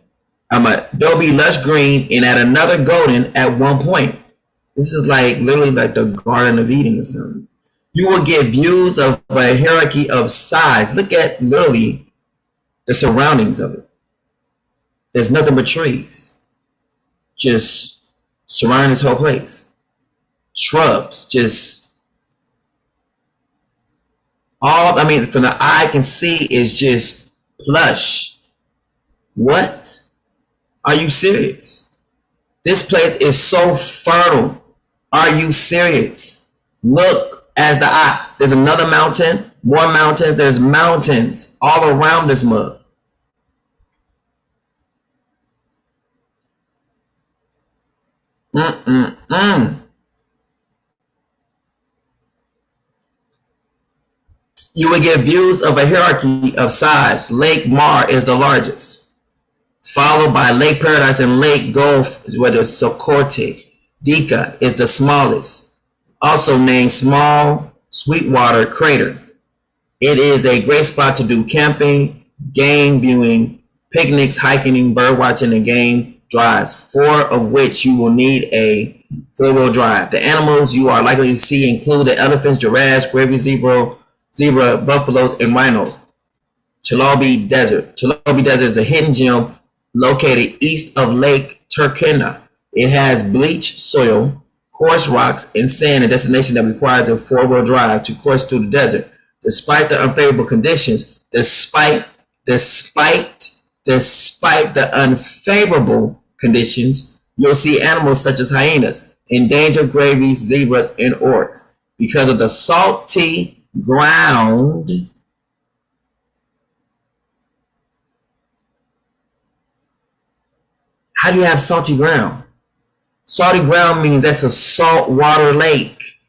there'll be lush green and at another golden at one point. This is like literally like the Garden of Eden or something. You will get views of a hierarchy of size. Look at literally the surroundings of it. There's nothing but trees just surrounding this whole place. Shrubs, just from the eye can see is just plush. What? Are you serious? This place is so fertile. Are you serious? Look as the eye. There's another mountain, more mountains. There's mountains all around this mug. You will get views of a hierarchy of size. Lake Mar is the largest, followed by Lake Paradise and Lake Gulf, where the Sokote. Dika is the smallest, also named Small Sweetwater Crater. It is a great spot to do camping, game viewing, picnics, hiking, bird watching, and game drives, 4 of which you will need a 4-wheel drive. The animals you are likely to see include the elephants, giraffes, gravy zebra, buffaloes, and rhinos. Chalabi Desert. Chalabi Desert is a hidden gem located east of Lake Turkana. It has bleached soil, coarse rocks, and sand, a destination that requires a 4-wheel drive to course through the desert. Despite the unfavorable conditions, despite the unfavorable conditions, you'll see animals such as hyenas, endangered gravies, zebras, and orcs. Because of the salty ground, how do you have salty ground? Salty ground means that's a saltwater lake.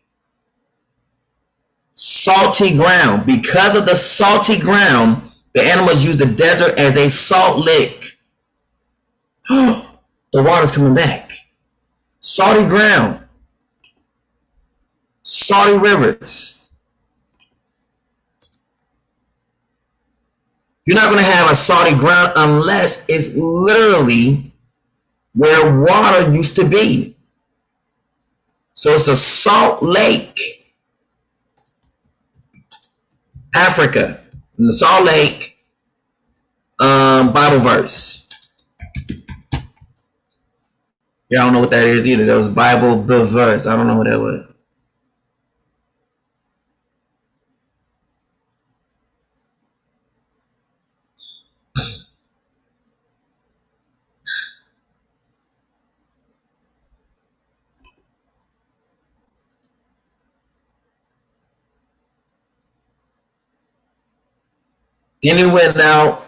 Salty ground. Because of the salty ground, the animals use the desert as a salt lick. The water's coming back. Salty ground. Salty rivers. You're not going to have a salty ground unless it's literally where water used to be. So it's a salt lake. Africa. And the Salt Lake Bible verse. Y'all don't know what that is either. That was Bible verse. I don't know what that was. Then he went out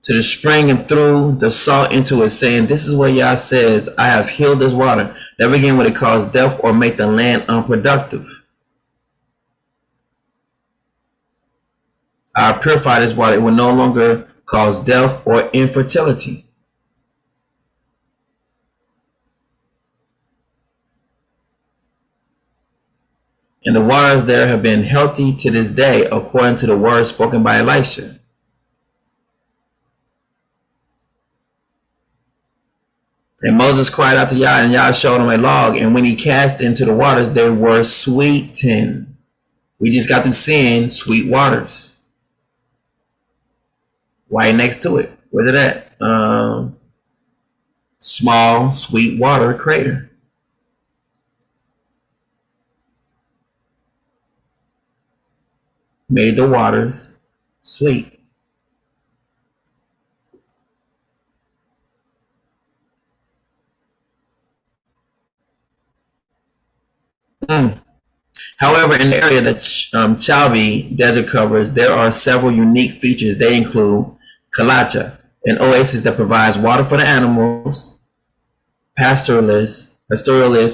to the spring and threw the salt into it, saying, this is what Yah says, I have healed this water. Never again will it cause death or make the land unproductive. I purify this water. It will no longer cause death or infertility. And the waters there have been healthy to this day, according to the word spoken by Elisha. And Moses cried out to Yah, and Yah showed him a log. And when he cast into the waters, they were sweetened. We just got through seeing sweet waters. Right next to it. Where's it at? Small, sweet water crater. Made the waters sweet. However, in the area that Chalbi desert covers, there are several unique features. They include Kalacha, an oasis that provides water for the animals, pastoralists,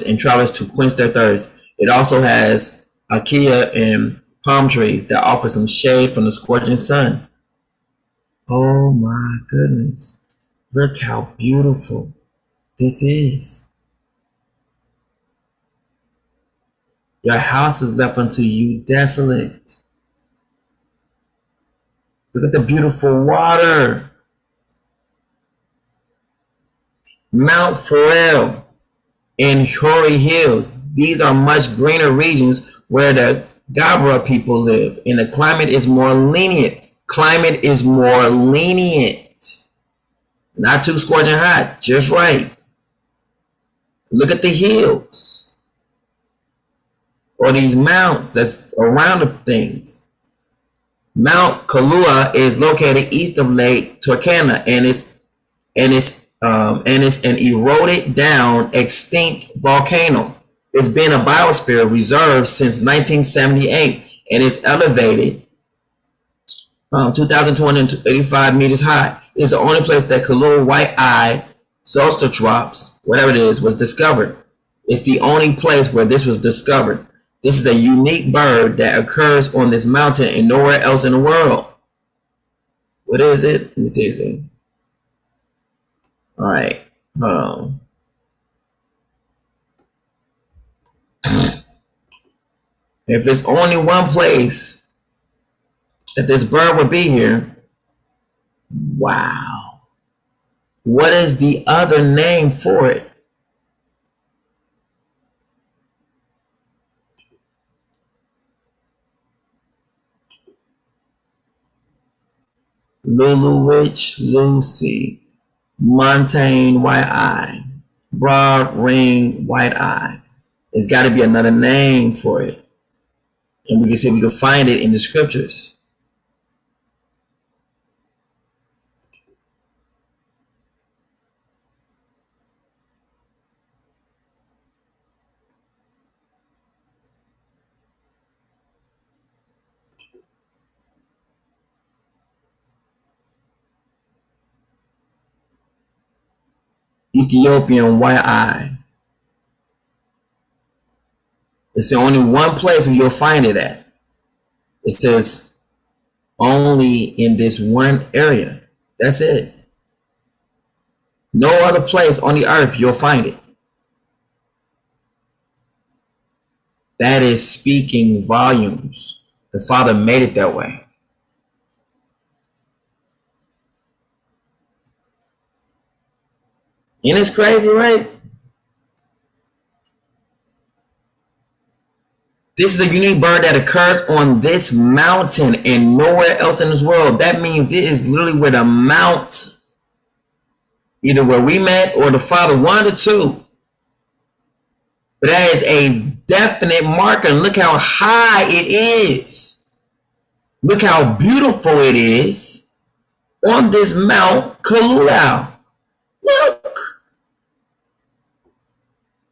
and travelers to quench their thirst. It also has acacia and palm trees that offer some shade from the scorching sun. Oh my goodness. Look how beautiful this is. Your house is left unto you desolate. Look at the beautiful water. Mount Pharrell and Hori Hills. These are much greener regions where the Gabra people live, and the climate is more lenient. Not too scorching hot, just right. Look at the hills. Or these mounts that's around the things. Mount Kalua is located east of Lake Turkana, and it's an eroded down extinct volcano. It's been a biosphere reserve since 1978, and it's elevated 2,285 meters high. It's the only place that Kalua white-eye Zostertrops, whatever it is, was discovered. It's the only place where this was discovered. This is a unique bird that occurs on this mountain and nowhere else in the world. What is it? Let me see. All right, hold on. If it's only one place that this bird would be here, wow. What is the other name for it? Lulu Witch, Lucy, Montane White Eye, Broad Ring White Eye. It's got to be another name for it. And we can see if we can find it in the scriptures. Ethiopian White Eye. It's the only one place where you'll find it at. It says only in this one area. That's it. No other place on the earth you'll find it. That is speaking volumes. The Father made it that way. And it's crazy, right? This is a unique bird that occurs on this mountain and nowhere else in this world. That means this is literally where the mount, either where we met or the Father wanted to. But that is a definite marker. Look how high it is. Look how beautiful it is on this Mount Kalula. Look.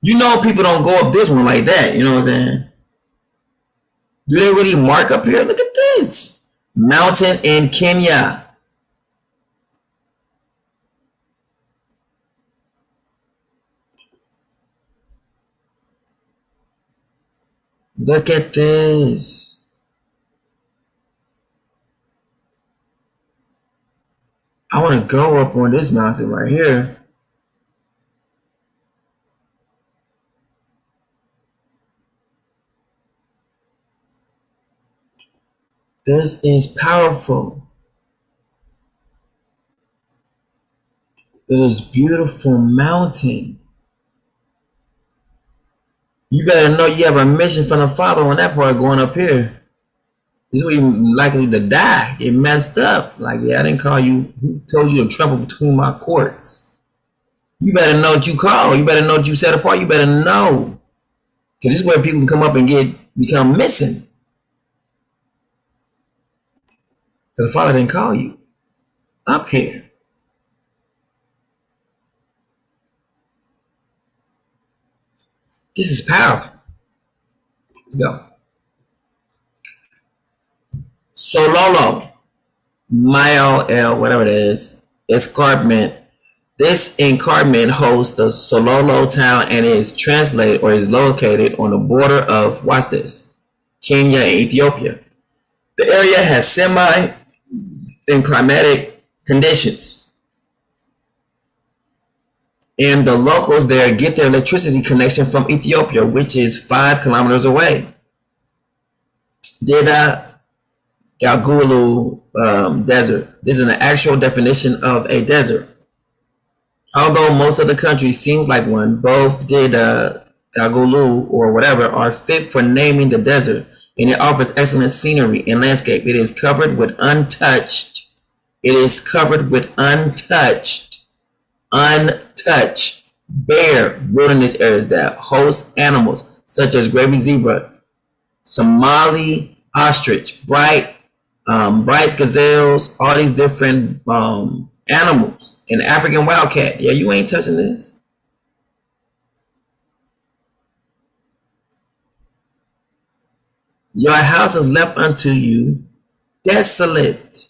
You know people don't go up this one like that. You know what I'm saying? Do they really mark up here? Look at this. Mountain in Kenya. Look at this. I want to go up on this mountain right here. This is powerful. It is beautiful mountain. You better know you have a mission from the Father on that part going up here. You're likely to die. Get messed up. Like, yeah, I didn't call you. Who told you to trample between my courts? You better know what you call. You better know what you set apart. You better know. Because this is where people can come up and become missing. Because the Father didn't call you up here. This is powerful. Let's go. Sololo, Mile L, whatever it is, escarpment. This escarpment hosts the Sololo town and is translated or is located on the border of, watch this, Kenya and Ethiopia. The area has semi-climatic conditions, and the locals there get their electricity connection from Ethiopia, which is 5 kilometers away. Dida Galgulu desert. This is an actual definition of a desert. Although most of the country seems like one, both Dida Galgulu or whatever are fit for naming the desert, and it offers excellent scenery and landscape. It is covered with untouched. It is covered with untouched, bare wilderness areas that host animals such as gravy zebra, Somali ostrich, bright gazelles, all these different animals, and African wildcat. Yeah, you ain't touching this. Your house is left unto you desolate.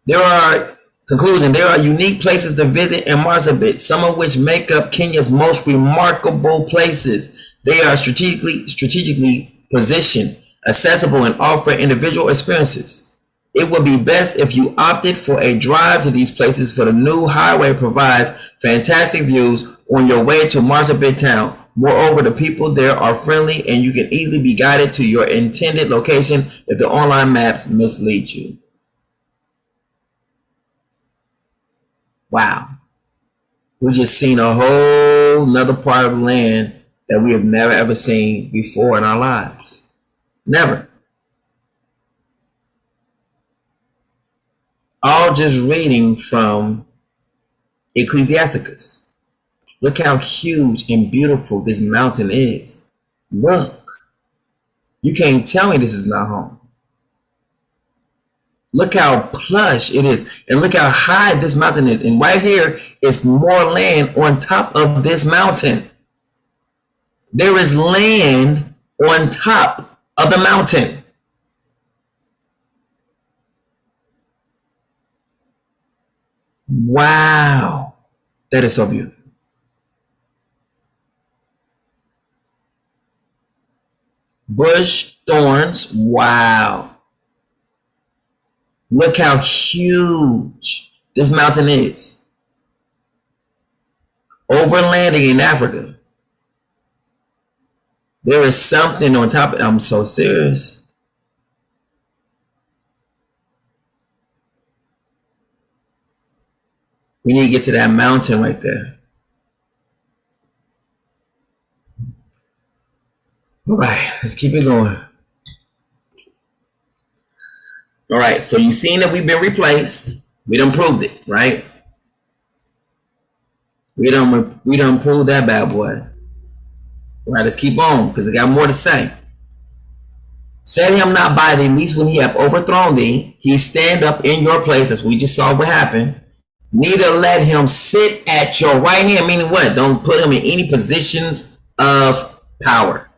There are unique places to visit in Marsabit, some of which make up Kenya's most remarkable places. They are strategically positioned, accessible, and offer individual experiences. It would be best if you opted for a drive to these places, for the new highway provides fantastic views on your way to Marsabit town. Moreover, the people there are friendly and you can easily be guided to your intended location if the online maps mislead you. Wow. We just seen a whole nother part of the land that we have never ever seen before in our lives. Never. All just reading from Ecclesiasticus. Look how huge and beautiful this mountain is. Look. You can't tell me this is not home. Look how plush it is. And look how high this mountain is. And right here is more land on top of this mountain. There is land on top of the mountain. Wow. That is so beautiful. Bush thorns. Wow. Look how huge this mountain is. Overlanding in Africa. There is something on top of it. I'm so serious. We need to get to that mountain right there. All right, let's keep it going. All right, so you've seen that we've been replaced. We done proved it, right? We done proved that bad boy. All right, let's keep on because I got more to say. Set him not by thee, least when he have overthrown thee, he stand up in your place, as we just saw what happened. Neither let him sit at your right hand, meaning what? Don't put him in any positions of power.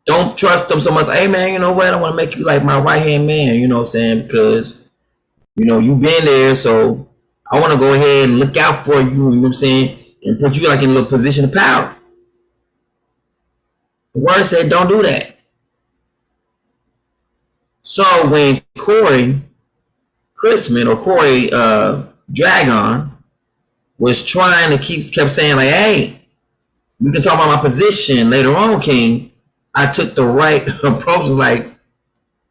Don't trust them so much. Hey man, you know what? I want to make you like my right hand man, you know what I'm saying? Because, you know, you've been there, so I want to go ahead and look out for you, you know what I'm saying? And put you like in a little position of power. The word said don't do that. So when Corey Chrisman or Corey Dragon was trying to kept saying like, hey, we can talk about my position later on, King. I took the right approach. Was like,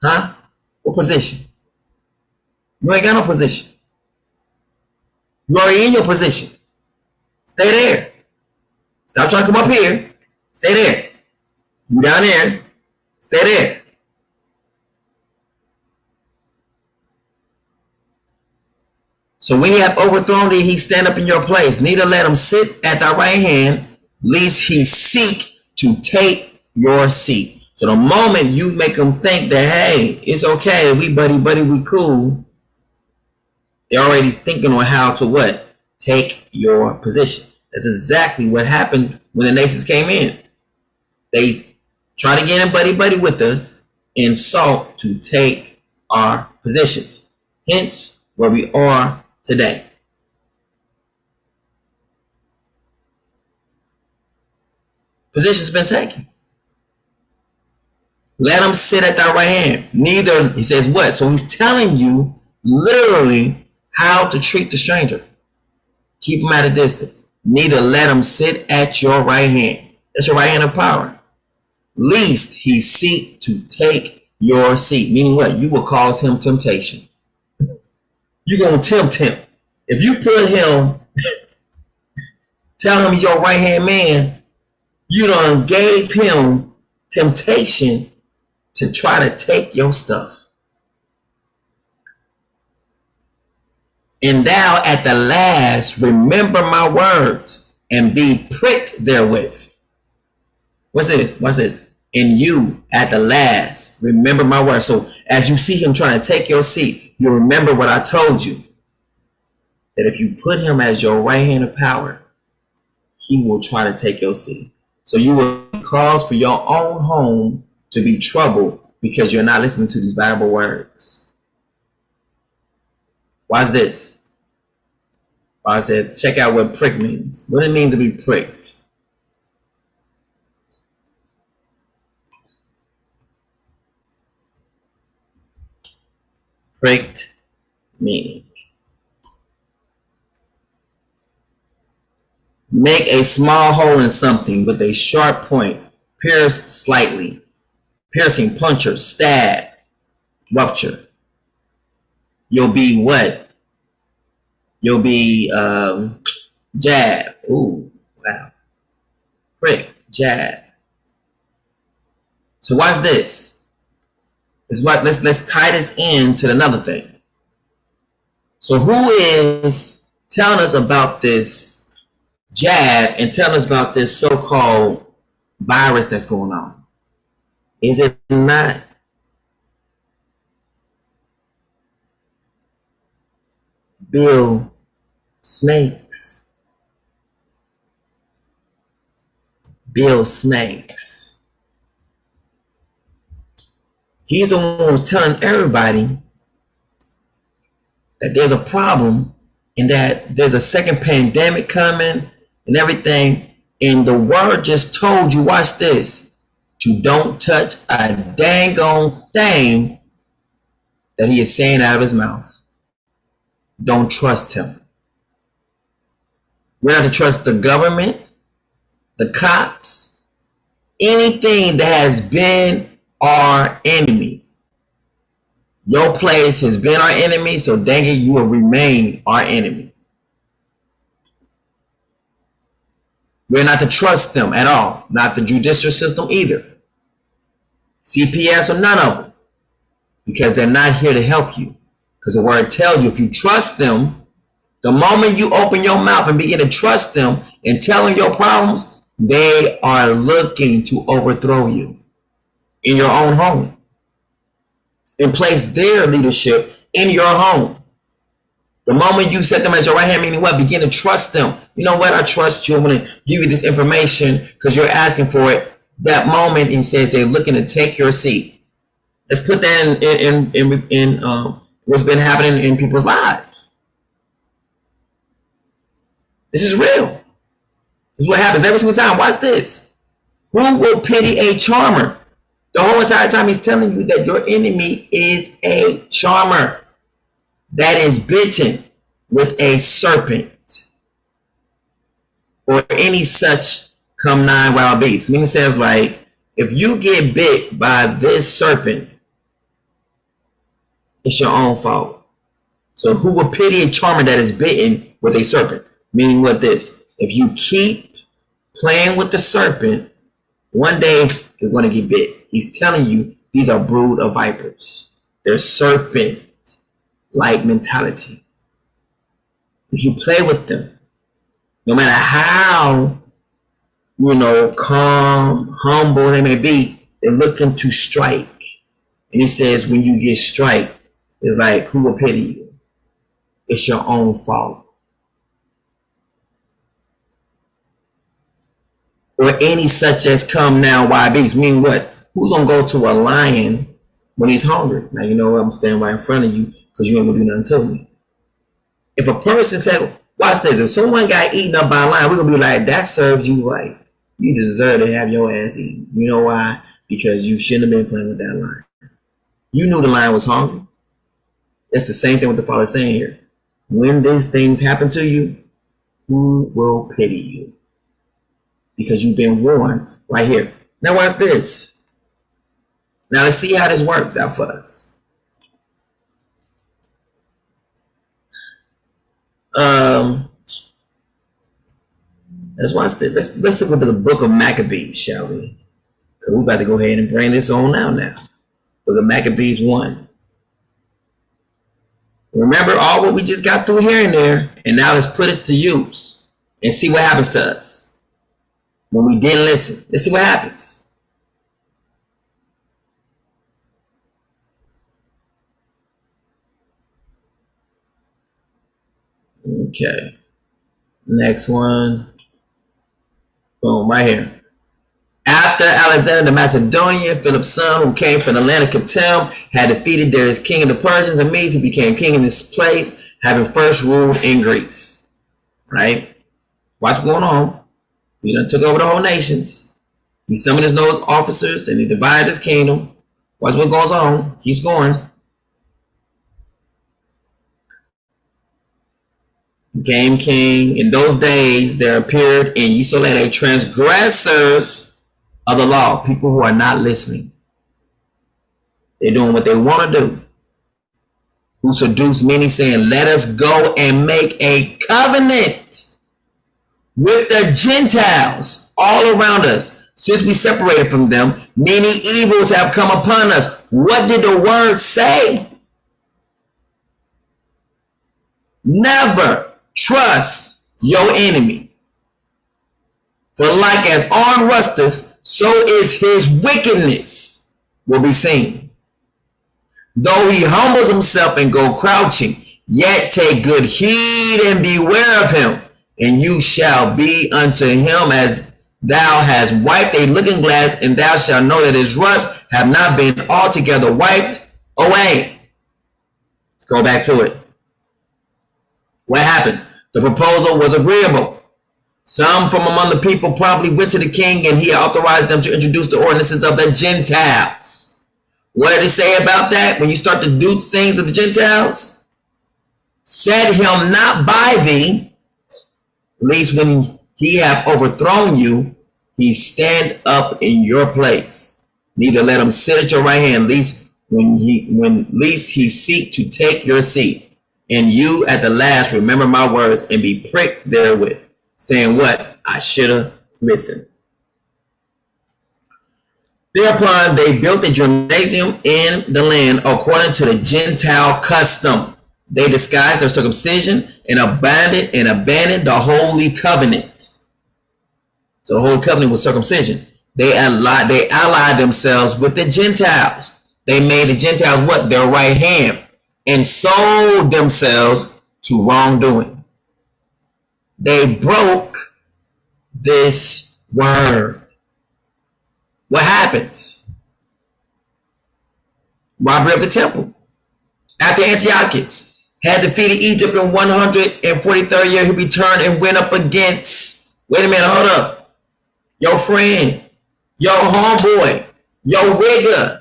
huh? What position? You ain't got no position. You already in your position. Stay there. Stop trying to come up here. Stay there. You down there. Stay there. So when you have overthrown thee, he stand up in your place. Neither let him sit at thy right hand, lest he seek to take your seat. So the moment you make them think that, hey, it's okay, we buddy, we cool, they're already thinking on how to what? Take your position. That's exactly what happened when the nations came in. They tried to get in buddy with us and sought to take our positions. Hence, where we are today. Position's been taken. Let him sit at thy right hand. Neither, he says what? So he's telling you literally how to treat the stranger. Keep him at a distance. Neither let him sit at your right hand. That's your right hand of power. Least he seek to take your seat. Meaning what? You will cause him temptation. You're going to tempt him. If you put him, tell him he's your right hand man, you done gave him temptation to try to take your stuff. And thou at the last remember my words and be pricked therewith. What's this? What's this? And you at the last remember my words. So as you see him trying to take your seat, you remember what I told you. That if you put him as your right hand of power, he will try to take your seat. So you will cause for your own home to be troubled because you're not listening to these Bible words. Why is this? Well, I said, check out what prick means. What it means to be pricked. Pricked meaning. Make a small hole in something with a sharp point. Pierce slightly. Piercing, puncture, stab, rupture. You'll be what? You'll be jab. Ooh, wow. Prick, jab. So what's this? Is what let's tie this into another thing. So who is telling us about this jab and telling us about this so-called virus that's going on? Is it not Bill Snakes? Bill Snakes. He's the one who's telling everybody that there's a problem and that there's a second pandemic coming and everything. And the word just told you, watch this, to don't touch a dang on thing that he is saying out of his mouth. Don't trust him. We're not to trust the government, the cops, anything that has been our enemy. Your place has been our enemy, so dang it, you will remain our enemy. We're not to trust them at all. Not the judicial system either. CPS or none of them. Because they're not here to help you. Because the word tells you if you trust them, the moment you open your mouth and begin to trust them and tell them your problems, they are looking to overthrow you in your own home and place their leadership in your home. The moment you set them as your right hand, meaning what? Begin to trust them. You know what? I trust you. I'm going to give you this information because you're asking for it. That moment, it says they're looking to take your seat. Let's put that in what's been happening in people's lives. This is real. This is what happens every single time. Watch this. Who will pity a charmer? The whole entire time he's telling you that your enemy is a charmer that is bitten with a serpent or any such come nigh wild beast. Meaning says like, if you get bit by this serpent, it's your own fault. So who will pity a charmer that is bitten with a serpent? Meaning what this? If you keep playing with the serpent, one day you're going to get bit. He's telling you these are brood of vipers. They're serpent-like mentality. If you play with them, no matter how, calm, humble they may be, they're looking to strike. And he says, when you get strike, it's like, who will pity you? It's your own fault. Or any such as come now wild beast. Meaning what? Who's gonna go to a lion when he's hungry? Now you know what? I'm standing right in front of you because you ain't gonna do nothing to me. If a person said, watch this, if someone got eaten up by a lion, we're gonna be like, that serves you right. You deserve to have your ass eaten. You know why? Because you shouldn't have been playing with that lion. You knew the lion was hungry. That's the same thing what the Father's saying here. When these things happen to you, who will pity you? Because you've been warned right here. Now watch this. Now let's see how this works out for us. Let's watch this. Let's look at the book of Maccabees, shall we? Because we're about to go ahead and bring this on now. Book of Maccabees 1. Remember all what we just got through here and there, and now let's put it to use and see what happens to us when we didn't listen. Let's see what happens. Okay. Next one. Boom, right here. After Alexander the Macedonian, Philip's son, who came from the land of Kittim, had defeated Darius, king of the Persians and Medes, he became king in this place, having first ruled in Greece. Right? Watch what's going on. He done took over the whole nations. He summoned his nose officers and he divided his kingdom. Watch what goes on. Keeps going. Became king. In those days, there appeared in Yisrael transgressors of the law, people who are not listening. They're doing what they want to do. Who seduced many, saying, let us go and make a covenant with the Gentiles all around us. Since we separated from them, many evils have come upon us. What did the word say? Never trust your enemy. For like as armed rusters, so is his wickedness will be seen. Though he humbles himself and go crouching, yet take good heed and beware of him, and you shall be unto him as thou hast wiped a looking glass, and thou shalt know that his rust have not been altogether wiped away. Let's go back to it. What happens? The proposal was agreeable. Some from among the people promptly went to the king, and he authorized them to introduce the ordinances of the Gentiles. What did it say about that? When you start to do things of the Gentiles, set him not by thee, lest when he have overthrown you, he stand up in your place. Neither let him sit at your right hand, lest he seek to take your seat. And you at the last remember my words and be pricked therewith, saying, what? I should have listened. Thereupon they built a gymnasium in the land according to the Gentile custom. They disguised their circumcision and abandoned the holy covenant. So the holy covenant was circumcision. They allied themselves with the Gentiles. They made the Gentiles what? Their right hand, and sold themselves to wrongdoing. They broke this word. What happens? Robbery of the temple. After Antiochus had defeated Egypt in 143rd year, he returned and went up against, wait a minute, hold up, your friend Your homeboy, your rigger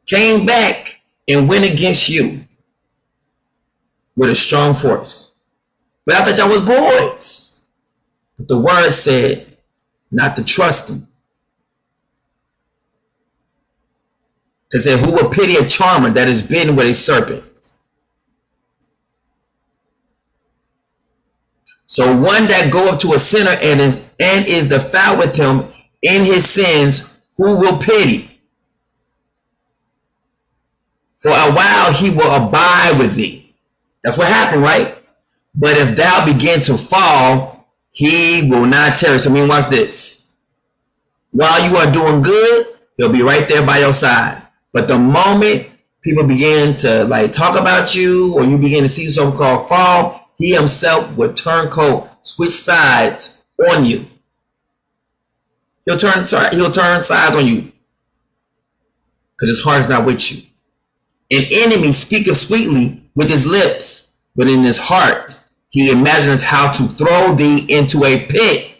came back and went against you with a strong force. But I thought y'all was boys. But the word said not to trust him. Because it said, who will pity a charmer that is bitten with a serpent? So one that go up to a sinner and is defiled with him in his sins, who will pity? For a while he will abide with thee. That's what happened, right? But if thou begin to fall, he will not tarry. So I mean, watch this. While you are doing good, he'll be right there by your side. But the moment people begin to like talk about you, or you begin to see something called fall, he himself would turn cold, switch sides on you. He'll turn sides on you because his heart is not with you. An enemy speaketh sweetly with his lips, but in his heart he imagineth how to throw thee into a pit.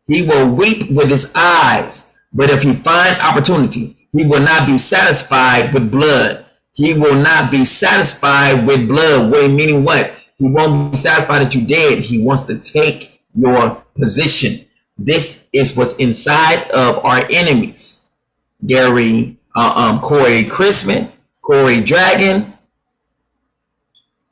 He will weep with his eyes, but if he find opportunity, he will not be satisfied with blood. He will not be satisfied with blood. Wait, meaning what? He won't be satisfied that you dead. He wants to take your position. This is what's inside of our enemies. Gary, Corey Chrisman, Corey Dragon,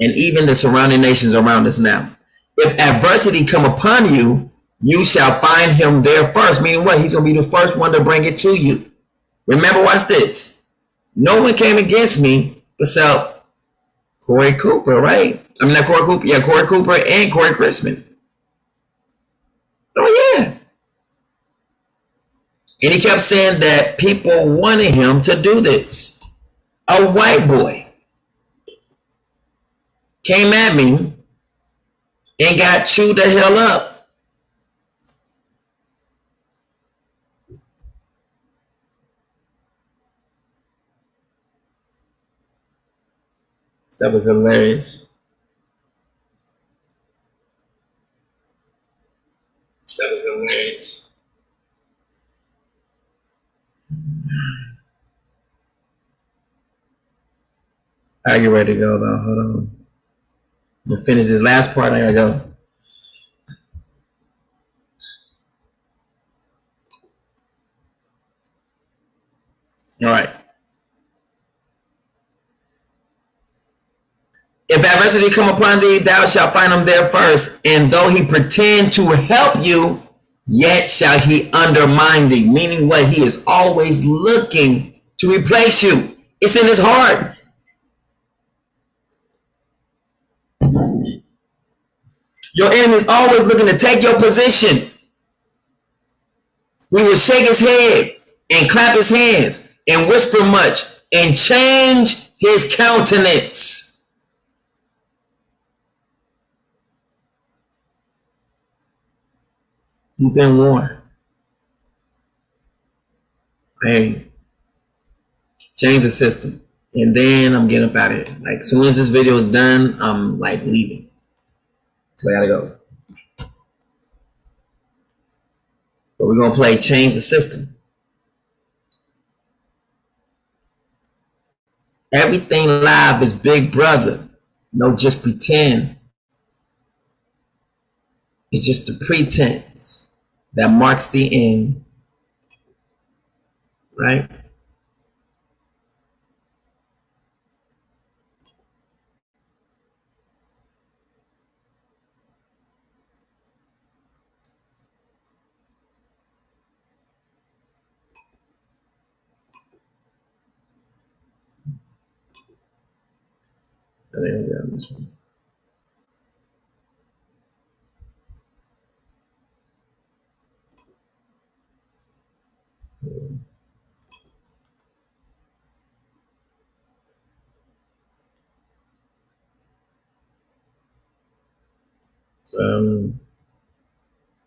and even the surrounding nations around us now. If adversity come upon you, you shall find him there first. Meaning what? He's going to be the first one to bring it to you. Remember, watch this. No one came against me except Corey Cooper, right? I mean, not Corey Cooper. Yeah, Corey Cooper and Corey Chrisman. Oh, yeah. And he kept saying that people wanted him to do this. A white boy came at me and got chewed the hell up. That was hilarious. That was hilarious. I get ready to go though. Hold on. I'm gonna finish this last part. I gotta go. All right. If adversity come upon thee, thou shalt find him there first. And though he pretend to help you, yet shall he undermine thee. Meaning what? He is always looking to replace you. It's in his heart. Your enemy is always looking to take your position. He will shake his head and clap his hands and whisper much and change his countenance. You've been warned. Hey, change the system. And then I'm getting up out of here. Like, as soon as this video is done, I'm like leaving. So I gotta go. But we're gonna play Change the System. Everything live is Big Brother. No, just pretend. It's just the pretense that marks the end. Right? There we go. This one.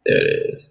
There it is.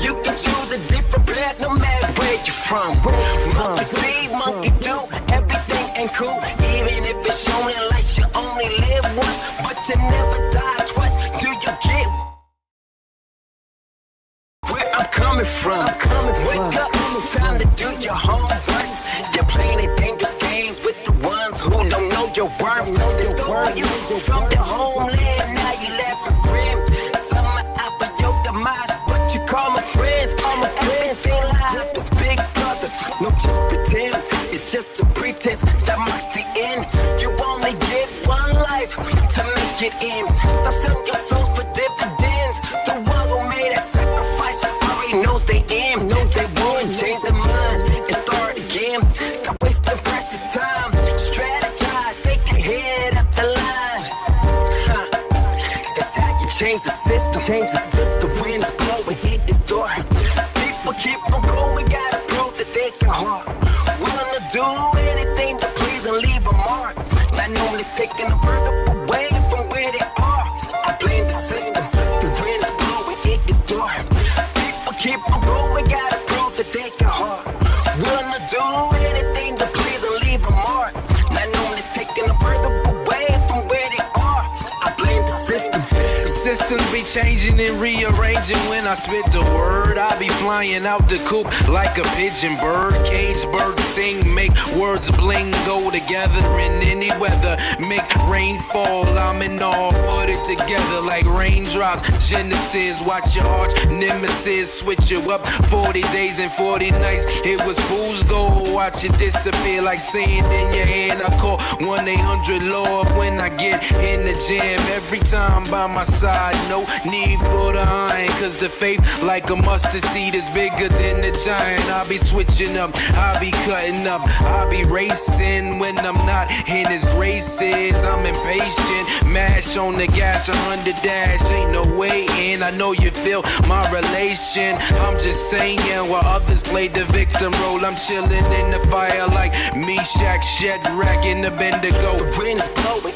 You can choose a different path no matter where you're from. Monkey see, monkey do, everything ain't cool. Even if it's showing like you only live once, but you never die twice. Do you get where I'm coming from? Wake up, time to do your homework. You're playing dangerous games with the ones who don't know your worth. They stole you from your homeland, now you left for grim. Some are out for your demise, but you call my friends. Everything life is big brother, no just pretend. It's just a pretense that marks the end. You only get one life to make it in. Stop selling your souls for dividends. The one who made that sacrifice already knows they end. They won't change their mind and start again. Stop wasting precious time. Strategize, take your head up the line. That's how you change the system. The wind is blowing, hit this door. People keep on going, gotta prove that they can hard. Willing to do anything to please and leave a mark. Not knowing it's taking a further away from where they are. I blame the system. The wind is blowing, hit this door. People keep on going, gotta prove that they can hard. Willing to do anything to please and leave a mark. Not knowing it's taking a further away from where they are. I blame the system. Systems be changing and rearranging when I spit the word. I be flying out the coop like a pigeon bird. Cage bird sing, make words bling, go together in any weather. Make rain fall, I'm in awe, put it together like raindrops. Genesis, watch your arch nemesis, switch you up 40 days and 40 nights. It was fool's gold, watch it disappear like sand in your hand. I call 1-800-LORD when I get in the jam. Every time by my side, no need for the iron, cause the faith like a mustard seed is bigger than the giant. I be switching up, I be cutting up, I be racing when I'm not in his graces. I'm impatient, mash on the gas, 100 dash, ain't no way in. I know you feel my relation, I'm just saying, while others play the victim role, I'm chilling in the fire like Musiq, Shadrach, and Abednego. The wind is blowing,